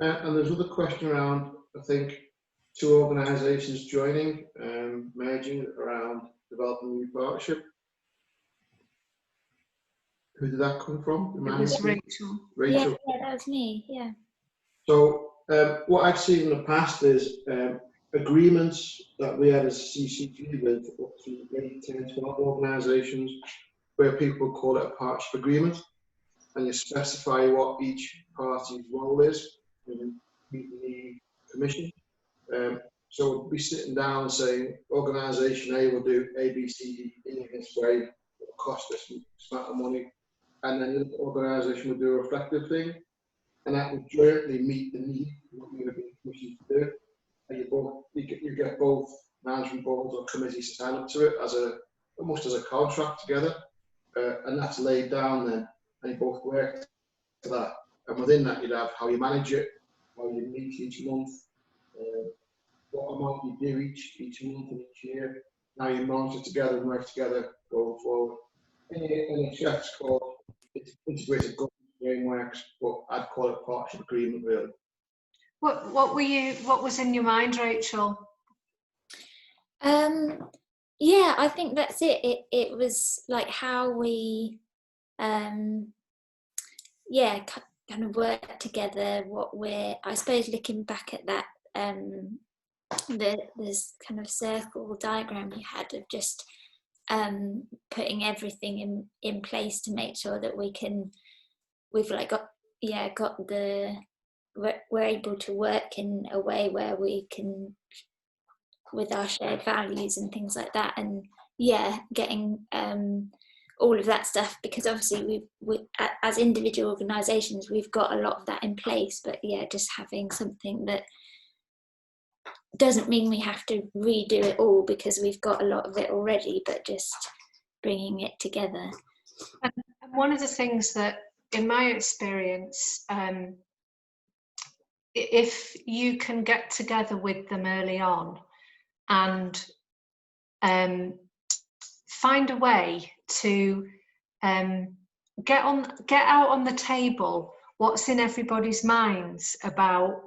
And there's another question around, I think, 2 organisations joining, merging around developing a new partnership. Who did that come from? It was Rachel. Rachel. Yeah, that was me, yeah. So what I've seen in the past is agreements that we had as CCG with up to 8, 10, 12 organisations, where people call it a partnership agreement, and you specify what each party's role is in the commission. So we'll be sitting down and saying, organisation A will do A, B, C, D in this way, it will cost this amount of money, and then the organisation will do a reflective thing, and that will jointly meet the need of what you're being commissioned to do. And you get both management boards or committees to sign up to it as almost as a contract together, and that's laid down then, and you both work to that. And within that, you'd have how you manage it, how you meet each month, what amount you do each month and each year, how you monitor together and work together going forward. And it's called integrated governance frameworks, but I'd call it partnership agreement, really. What was in your mind, Rachel? Yeah, I think that's it. It was like how we kind of work together, I suppose looking back at that, this kind of circle diagram you had of just putting everything in place to make sure that we're able to work in a way where we can, with our shared values and things like that, and getting all of that stuff, because obviously we as individual organisations we've got a lot of that in place, but just having something that doesn't mean we have to redo it all because we've got a lot of it already, but just bringing it together. And one of the things that, in my experience, if you can get together with them early on and find a way to get out on the table what's in everybody's minds about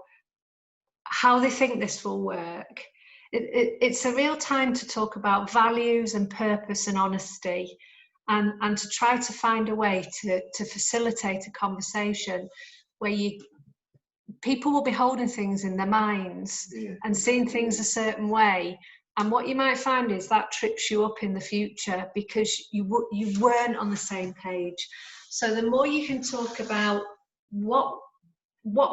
how they think this will work. It's a real time to talk about values and purpose and honesty, and to try to find a way to facilitate a conversation where people will be holding things in their minds and seeing things a certain way. And what you might find is that trips you up in the future because you weren't on the same page. So the more you can talk about what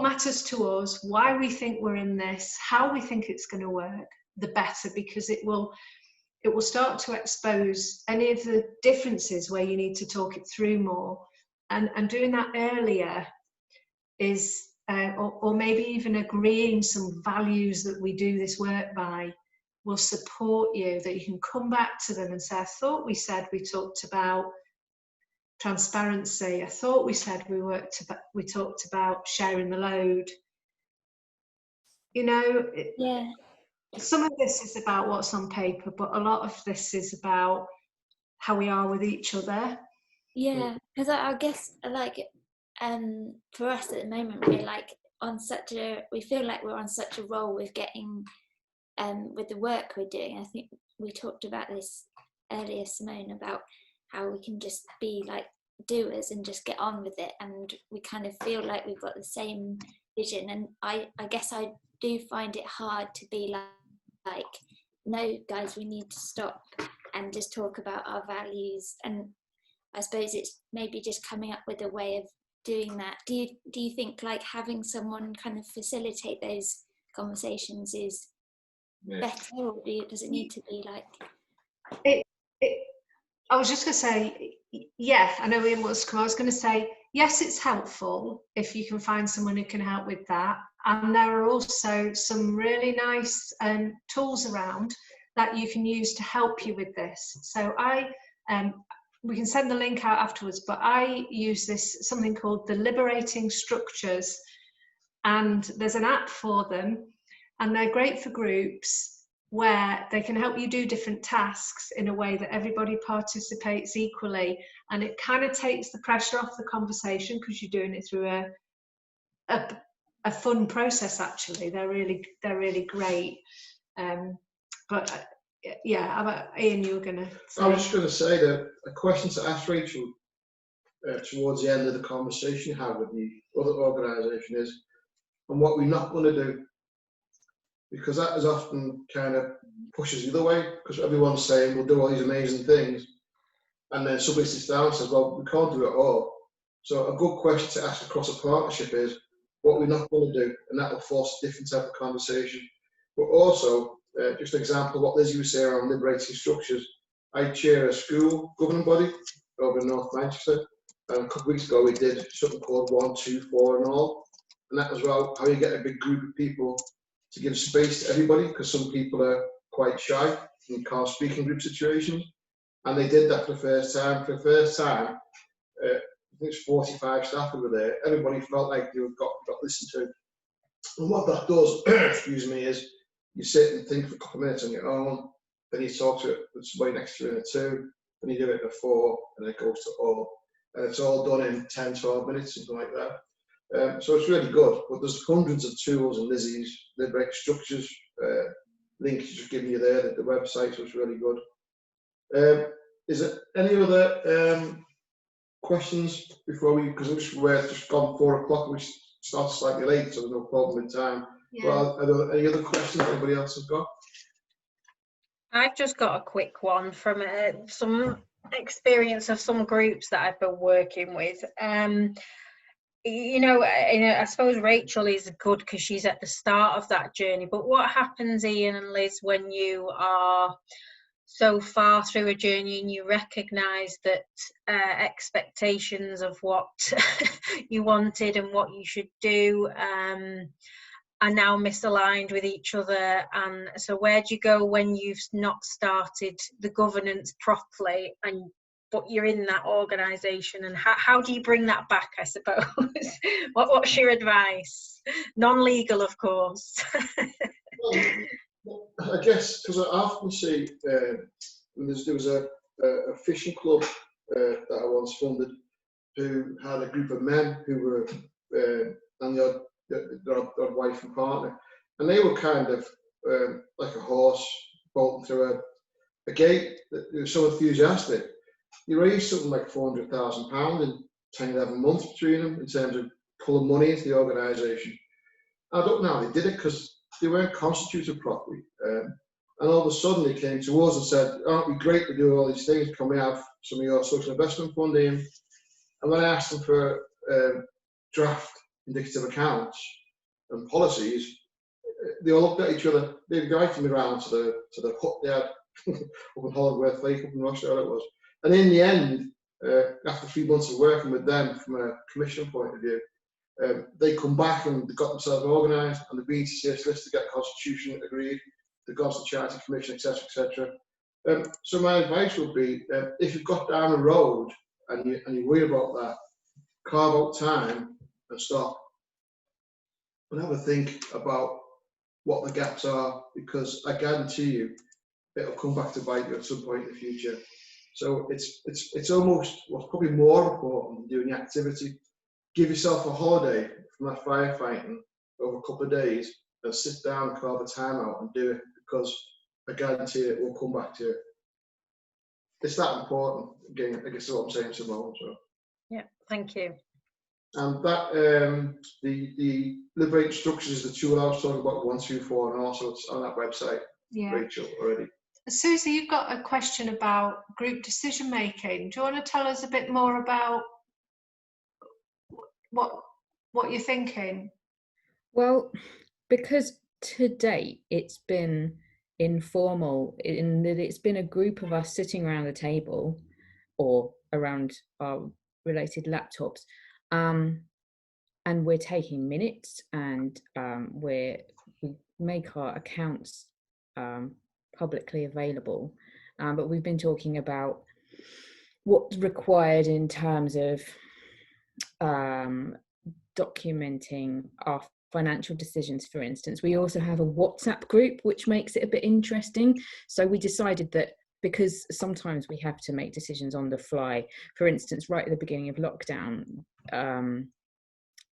matters to us, why we think we're in this, how we think it's going to work, the better, because it will start to expose any of the differences where you need to talk it through more. And doing that earlier is, or maybe even agreeing some values that we do this work by, will support you, that you can come back to them and say, I thought we said we talked about transparency. I thought we said we talked about sharing the load. Some of this is about what's on paper, but a lot of this is about how we are with each other. Yeah, because I guess for us at the moment, we feel like we're on such a roll with getting with the work we're doing. I think we talked about this earlier, Simone, about how we can just be like doers and just get on with it, and we kind of feel like we've got the same vision. And I guess I do find it hard to be like, no guys, we need to stop and just talk about our values. And I suppose it's maybe just coming up with a way of doing that. Do you think like having someone kind of facilitate those conversations is better, or does it need to be like I was just going to say, I know Ian wants to come. I was going to say, yes, it's helpful if you can find someone who can help with that. And there are also some really nice tools around that you can use to help you with this. So we can send the link out afterwards, but I use something called the Liberating Structures, and there's an app for them, and they're great for groups where they can help you do different tasks in a way that everybody participates equally, and it kind of takes the pressure off the conversation because you're doing it through a fun process. Actually, they're really great. But Ian, you were going to say. I was just going to say that a question to ask Rachel towards the end of the conversation you have with the other organisation is, and what we're not going to do, because that is often kind of pushes the other way, because everyone's saying we'll do all these amazing things, and then somebody sits down and says, well, we can't do it all. So a good question to ask across a partnership is what we're not going to do, and that will force a different type of conversation. But also, just an example of what Lizzie was saying around liberating structures, I chair a school governing body over in North Manchester, and a couple of weeks ago we did something called 1, 2, 4 and all, and that was about how you get a big group of people to give space to everybody, because some people are quite shy and can't speak in group situations. And they did that for the first time. For the first time, I think it's 45 staff who were there. Everybody felt like they got listened to. And what that does, excuse me, is you sit and think for a couple of minutes on your own, then you talk to somebody next to you in a 2, then you do it in a 4, and then it goes to all. And it's all done in 10, 12 minutes, something like that. So it's really good, but there's hundreds of tools in Lizzie's Liberating Structures link just giving you there, the website, so it's really good. Is there any other questions before because we're just gone 4 o'clock, we started slightly late, so there's no problem with time. Well, are there any other questions anybody else has got? I've just got a quick one from some experience of some groups that I've been working with. I suppose Rachel is good because she's at the start of that journey. But what happens, Ian and Liz, when you are so far through a journey and you recognise that expectations of what you wanted and what you should do are now misaligned with each other? And so where do you go when you've not started the governance properly, but you're in that organisation, and how do you bring that back, I suppose? What's your advice? Non-legal, of course. Well, I guess because I often see there was a fishing club that I once funded, who had a group of men who were and their wife and partner, and they were kind of like a horse bolting through a gate. They were so enthusiastic. They raised something like £400,000 in 10, 11 months between them in terms of pulling money into the organisation. I don't know how they did it because they weren't constituted properly. And all of a sudden they came to us and said, aren't we great to do all these things? Can we have some of your social investment funding? And when I asked them for draft indicative accounts and policies, they all looked at each other. They guided me around to the hut they had up in Hollandworth Lake, up in Rochester, it was. And in the end, after 3 months of working with them from a commission point of view, they come back and they got themselves organised, and they've been to see us list to get a constitution agreed, they've gone to the Charity Commission, etc., etc. So my advice would be, if you've got down the road and you worry about that, carve out time and stop and have a think about what the gaps are, because I guarantee you it'll come back to bite you at some point in the future. So it's almost what's probably more important than doing the activity. Give yourself a holiday from that firefighting over a couple of days and sit down and carve the time out and do it, because I guarantee it will come back to you. It's that important. Again, I guess that's what I'm saying, Simone. So. Yeah, thank you. And that the Liberate Structures is the tool I was talking about, 1, 2, 4, and also it's on that website, Yeah. Rachel, already. Susie, you've got a question about group decision making. Do you want to tell us a bit more about what you're thinking? Well, because to date it's been informal in that it's been a group of us sitting around the table or around our related laptops, and we're taking minutes, and we make our accounts publicly available, but we've been talking about what's required in terms of documenting our financial decisions, for instance. We also have a WhatsApp group, which makes it a bit interesting. So we decided that because sometimes we have to make decisions on the fly, for instance, right at the beginning of lockdown,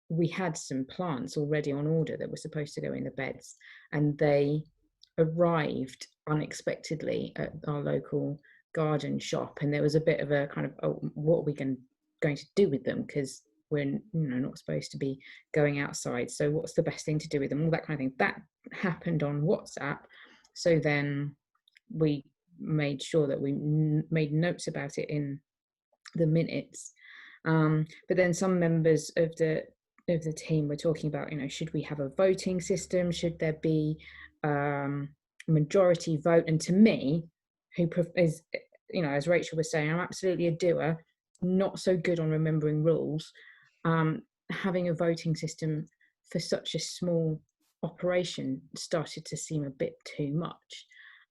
we had some plants already on order that were supposed to go in the beds, and they arrived unexpectedly at our local garden shop, and there was a bit of a kind of, oh, what are we going to do with them, because we're not supposed to be going outside, so what's the best thing to do with them, all that kind of thing. That happened on WhatsApp, so then we made sure that we made notes about it in the minutes, but then some members of the team were talking about, should we have a voting system, should there be majority vote? And to me, who is, as Rachel was saying, I'm absolutely a doer, not so good on remembering rules. Having a voting system for such a small operation started to seem a bit too much,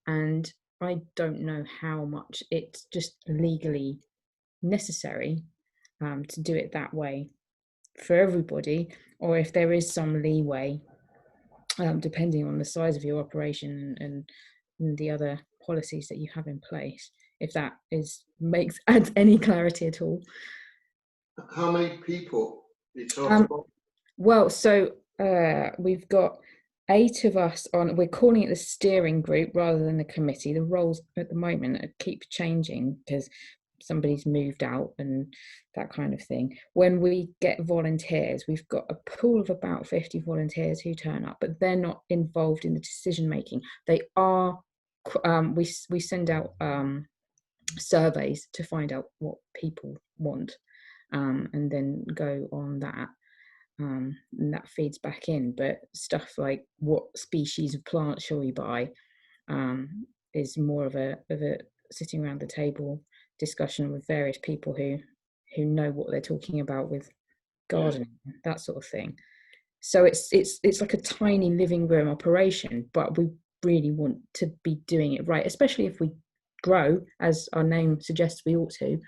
and I don't know how much it's just legally necessary to do it that way for everybody, or if there is some leeway depending on the size of your operation and the other policies that you have in place, if that adds any clarity at all. How many people are you talking about? Well, so we've got 8 of us on, we're calling it the steering group rather than the committee. The roles at the moment keep changing because somebody's moved out and that kind of thing. When we get volunteers, we've got a pool of about 50 volunteers who turn up, but they're not involved in the decision making. They are we send out surveys to find out what people want, and then go on that, and that feeds back in. But stuff like what species of plant shall we buy is more of a sitting around the table discussion with various people who know what they're talking about with gardening, that sort of thing. So it's like a tiny living room operation, but we really want to be doing it right, especially if we grow, as our name suggests we ought to,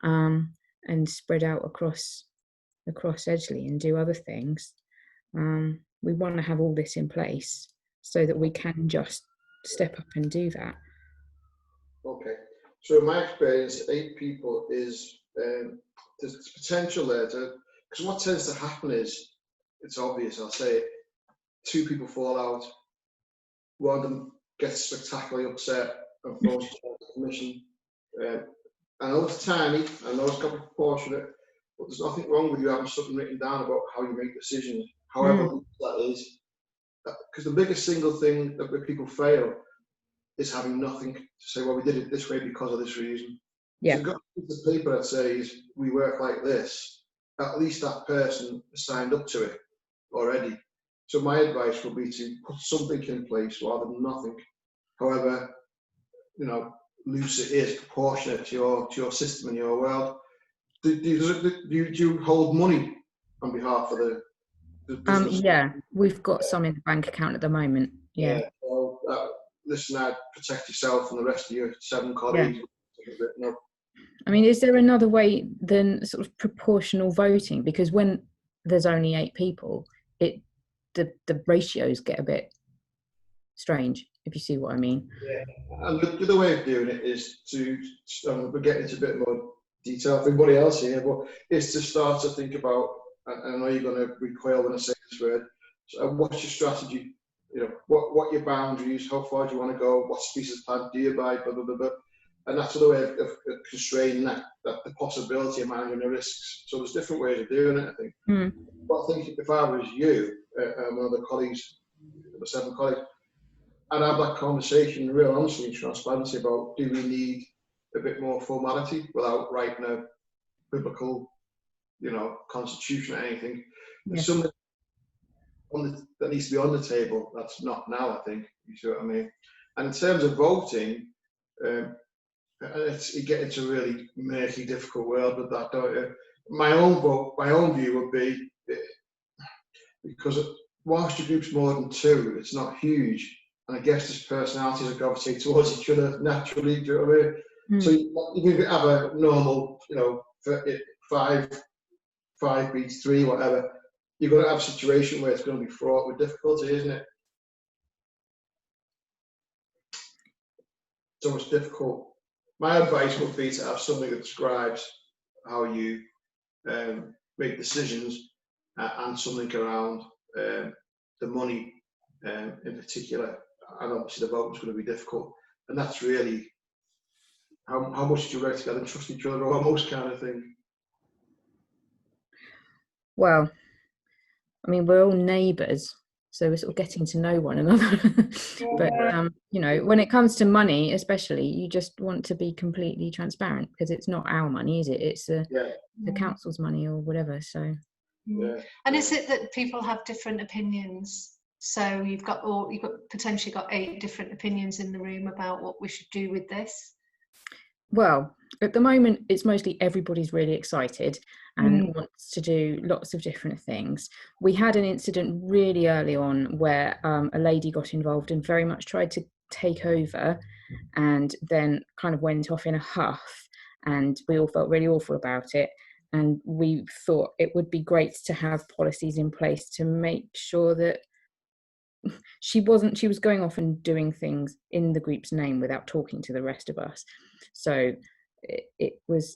and spread out across Edgeley and do other things. We want to have all this in place so that we can just step up and do that. Okay, so in my experience, 8 people is there's potential there because what tends to happen is, it's obvious, I'll say it, 2 people fall out, one of them gets spectacularly upset and falls to the commission. I know it's tiny, I know it's got to be proportionate, but there's nothing wrong with you having something written down about how you make decisions, however that is. Because the biggest single thing that where people fail is having nothing to say, well, we did it this way because of this reason. Yeah. So you've got a piece of paper that says, we work like this. At least that person has signed up to it already. So my advice would be to put something in place rather than nothing. However, you know, loose it is, proportionate to your system and your world. Do you hold money on behalf of the business? Yeah, we've got some in the bank account at the moment. Yeah. Well, listen, I'd protect yourself and the rest of your 7 colleagues. Yeah. I mean, is there another way than sort of proportional voting? Because when there's only 8 people, the ratios get a bit strange, if you see what I mean. Yeah, and the other way of doing it is to, we're getting into a bit more detail for everybody else here, but is to start to think about, and I know you're going to recoil when I say this word, so what's your strategy? You know, what your boundaries, how far do you want to go, what species of plant do you buy, blah, blah, blah, blah. And that's another way of constraining that the possibility of managing the risks. So there's different ways of doing it, I think. But I think if I was you, one of the colleagues, the 7 colleagues, I'd have that conversation, real honesty and transparency about, do we need a bit more formality without writing a biblical, you know, constitution or anything? There's something that needs to be on the table that's not now, I think. You see what I mean? And in terms of voting, you get into a really murky, difficult world with that, don't you? My own view would be, because whilst your group's more than 2, it's not huge, and I guess there's personalities that gravitate towards each other naturally. Do you know what I mean? So you can have a normal, you know, 5 beats 3, whatever. You're going to have a situation where it's going to be fraught with difficulty, isn't it? So it's difficult. My advice would be to have something that describes how you make decisions, and something around the money in particular. And obviously the vote is going to be difficult. And that's really how much do you work together and trust each other, or almost kind of thing. Well, I mean, we're all neighbours, so we're sort of getting to know one another. But you know, when it comes to money, especially, you just want to be completely transparent, because it's not our money, is it? It's the council's money or whatever. So. And is it that people have different opinions? So you've potentially got 8 different opinions in the room about what we should do with this? Well, at the moment, it's mostly everybody's really excited and wants to do lots of different things. We had an incident really early on where a lady got involved and very much tried to take over, and then kind of went off in a huff, and we all felt really awful about it. And we thought it would be great to have policies in place to make sure that she was going off and doing things in the group's name without talking to the rest of us. So it was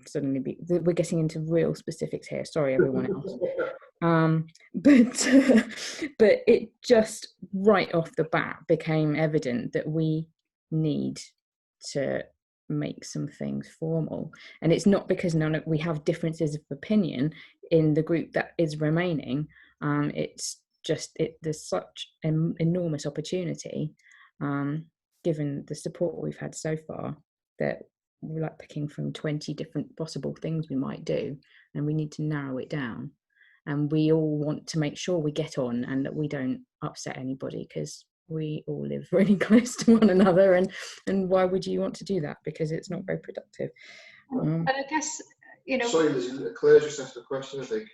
suddenly we're getting into real specifics here. Sorry, everyone else. But it just right off the bat became evident that we need to make some things formal, and it's not because we have differences of opinion in the group that is remaining. It's just there's such an enormous opportunity given the support we've had so far, that we're like picking from 20 different possible things we might do, and we need to narrow it down. And we all want to make sure we get on and that we don't upset anybody, because we all live really close to one another, and why would you want to do that? Because it's not very productive. And I guess, you know, sorry, Lizzie, Claire just asked a question, I think.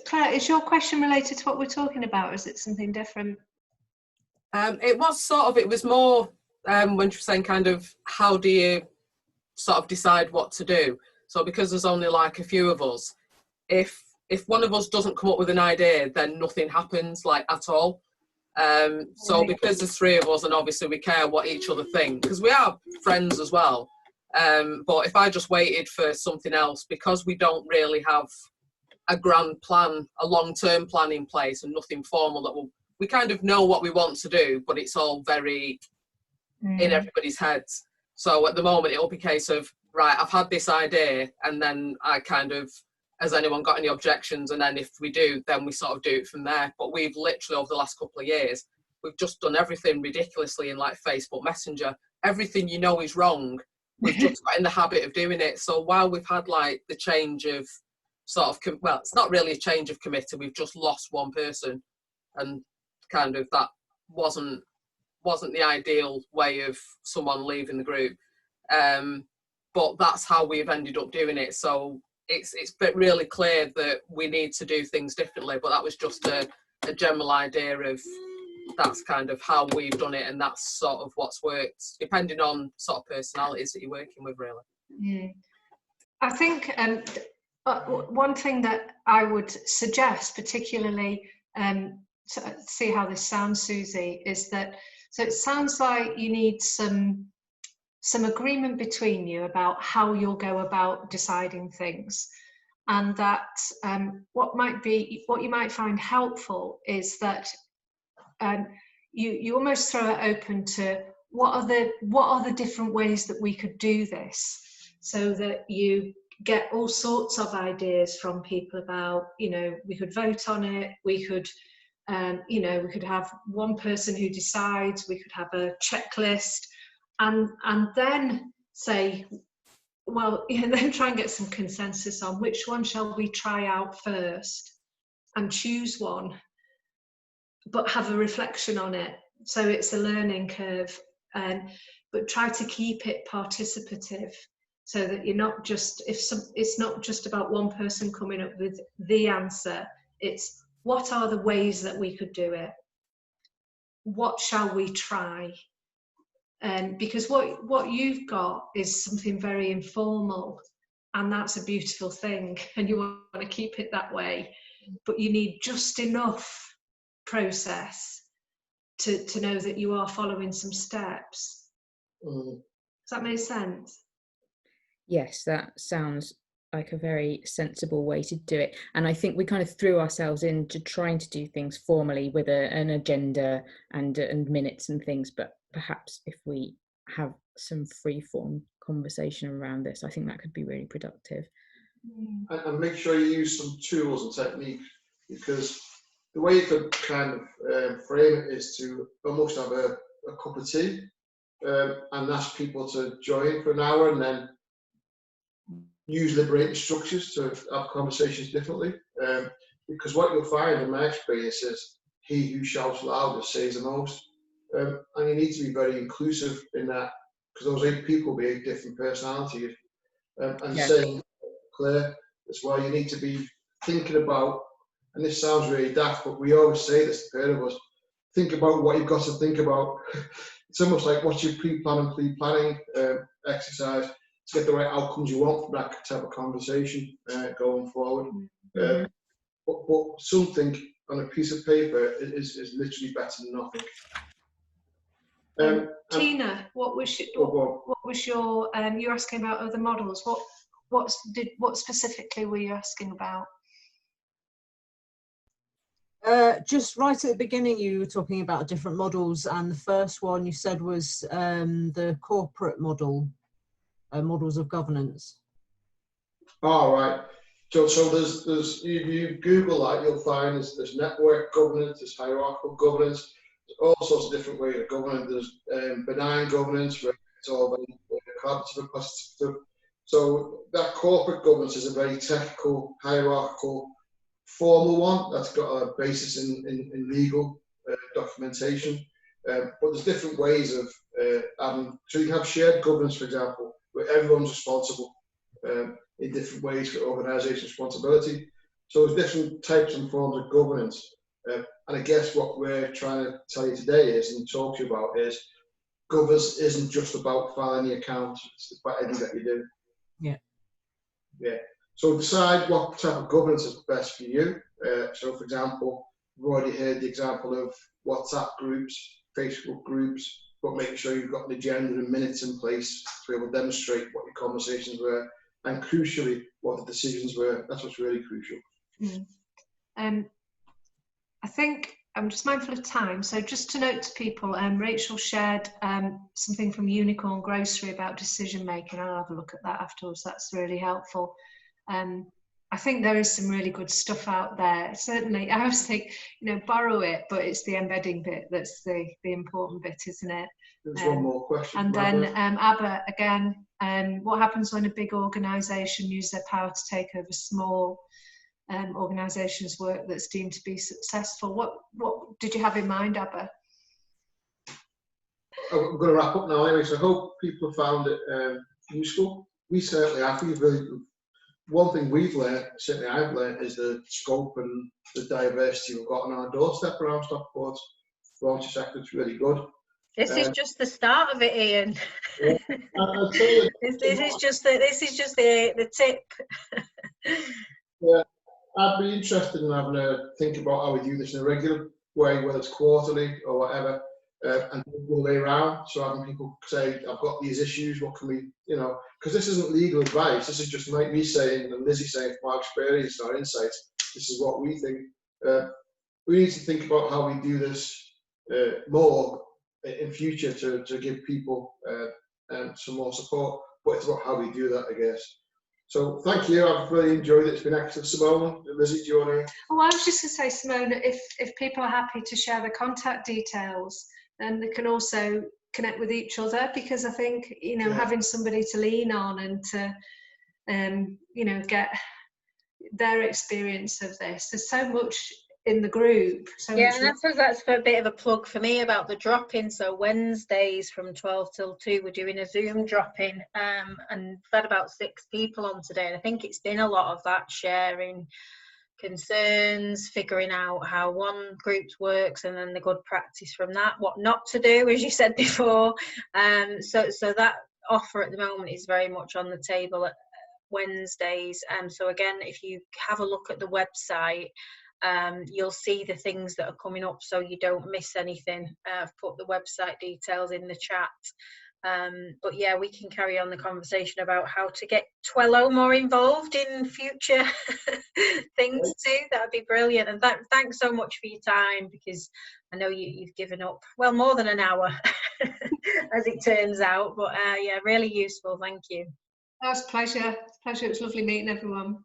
Claire, is your question related to what we're talking about, or is it something different? It was more when she was saying kind of, how do you sort of decide what to do? So because there's only like a few of us, if one of us doesn't come up with an idea, then nothing happens like at all. So because there's three of us, and obviously we care what each other think, because we are friends as well. But if I just waited for something else, because we don't really have a grand plan, a long-term plan in place, and nothing formal that we kind of know what we want to do, but it's all very in everybody's heads. So at the moment, it'll be a case of, right, I've had this idea, and then I kind of, has anyone got any objections? And then if we do, then we sort of do it from there. But we've literally, over the last couple of years, we've just done everything ridiculously in like Facebook Messenger. Everything you know is wrong, we've just got in the habit of doing it. So while we've had like the change of sort of, well, it's not really a change of committee, we've just lost one person, and kind of that wasn't the ideal way of someone leaving the group. But that's how we've ended up doing it. So it's really clear that we need to do things differently, but that was just a general idea of, that's kind of how we've done it, and that's sort of what's worked, depending on sort of personalities that you're working with, really. I think one thing that I would suggest, particularly, to see how this sounds, Susie, is that, so it sounds like you need some agreement between you about how you'll go about deciding things, and that what you might find helpful is that you almost throw it open to what are the different ways that we could do this, so that you get all sorts of ideas from people about, you know, we could vote on it, we could you know, we could have one person who decides, we could have a checklist, and then say, well, then try and get some consensus on which one shall we try out first, and choose one, but have a reflection on it. So it's a learning curve, but try to keep it participative, so that you're not just, it's not just about one person coming up with the answer, it's what are the ways that we could do it? What shall we try? Because what you've got is something very informal, and that's a beautiful thing, and you want to keep it that way, but you need just enough process to know that you are following some steps. Does that make sense? Yes, that sounds like a very sensible way to do it. And I think we kind of threw ourselves into trying to do things formally with an agenda and minutes and things, but perhaps if we have some free form conversation around this, I think that could be really productive. And make sure you use some tools and techniques, because the way you could kind of frame it is to almost have a cup of tea and ask people to join for an hour, and then use liberating structures to have conversations differently. Because what you'll find in my experience is, he who shouts loudest says the most. And you need to be very inclusive in that, because those 8 people will be 8 different personalities. And saying, Claire, that's why you need to be thinking about, and this sounds really daft, but we always say this, the pair of us, think about what you've got to think about. It's almost like, what's your pre-planning exercise to get the right outcomes you want from that type of conversation going forward. But something on a piece of paper is literally better than nothing. Tina, what was your you're asking about other models. What specifically were you asking about? Just right at the beginning, you were talking about different models, and the first one you said was the corporate model, models of governance. All right. So there's you Google that, you'll find there's network governance, there's hierarchical governance, there's all sorts of different ways of governing. There's benign governance, where it's all very collaborative and positive. So that corporate governance is a very technical, hierarchical, formal one that's got a basis in legal documentation. But there's different ways of having, so you can have shared governance, for example, where everyone's responsible in different ways for organisation responsibility. So there's different types and forms of governance. And I guess what we're trying to tell you today is, and talk to you about, is governance isn't just about filing the accounts, it's about anything that you do. Yeah. Yeah. So decide what type of governance is best for you. So for example, we've already heard the example of WhatsApp groups, Facebook groups, but making sure you've got an agenda and minutes in place to be able to demonstrate what your conversations were, and crucially, what the decisions were. That's what's really crucial. I think I'm just mindful of time, so just to note to people, Rachel shared something from Unicorn Grocery about decision making. I'll have a look at that afterwards. That's really helpful. I think there is some really good stuff out there. Certainly, I always think, borrow it, but it's the embedding bit that's the important bit, isn't it? There's one more question. And then Abba, again, what happens when a big organisation uses their power to take over small organisations' work that's deemed to be successful? What did you have in mind, Abba? I'm going to wrap up now anyway, so I hope people have found it useful. We certainly have. One thing we've learned, certainly I've learned, is the scope and the diversity we've got on our doorstep around Stockport's volunteer sector. It's really good. This is just the start of it, Ian. Yeah, this is just the tip. Yeah, I'd be interested in having a think about how we do this in a regular way, whether it's quarterly or whatever, and all the way around. So having people say, "I've got these issues. What can we, because this isn't legal advice. This is just like me saying and Lizzie saying from our experience and our insights. This is what we think. We need to think about how we do this more in future to give people some more support. But it's about how we do that, I guess. So thank you. I've really enjoyed it. It's been excellent. Simone, Lizzie, do you want to? Oh, I was just going to say, Simone, if people are happy to share the contact details, then they can also connect with each other, because I think having somebody to lean on and to get their experience of this. There's so much in the group. And I suppose that's a bit of a plug for me about the drop-in. So Wednesdays from 12 till 2 we're doing a Zoom drop-in, and we've had about 6 people on today, and I think it's been a lot of that, sharing concerns, figuring out how one group works, and then the good practice from that, what not to do, as you said before. So that offer at the moment is very much on the table at Wednesdays. So again, if you have a look at the website, you'll see the things that are coming up, so you don't miss anything. I've put the website details in the chat. But yeah, we can carry on the conversation about how to get Twello more involved in future things too. That'd be brilliant. And thanks so much for your time, because I know you've given up, well, more than an hour as it turns out. But yeah, really useful. Thank you. That was a pleasure. It was lovely meeting everyone.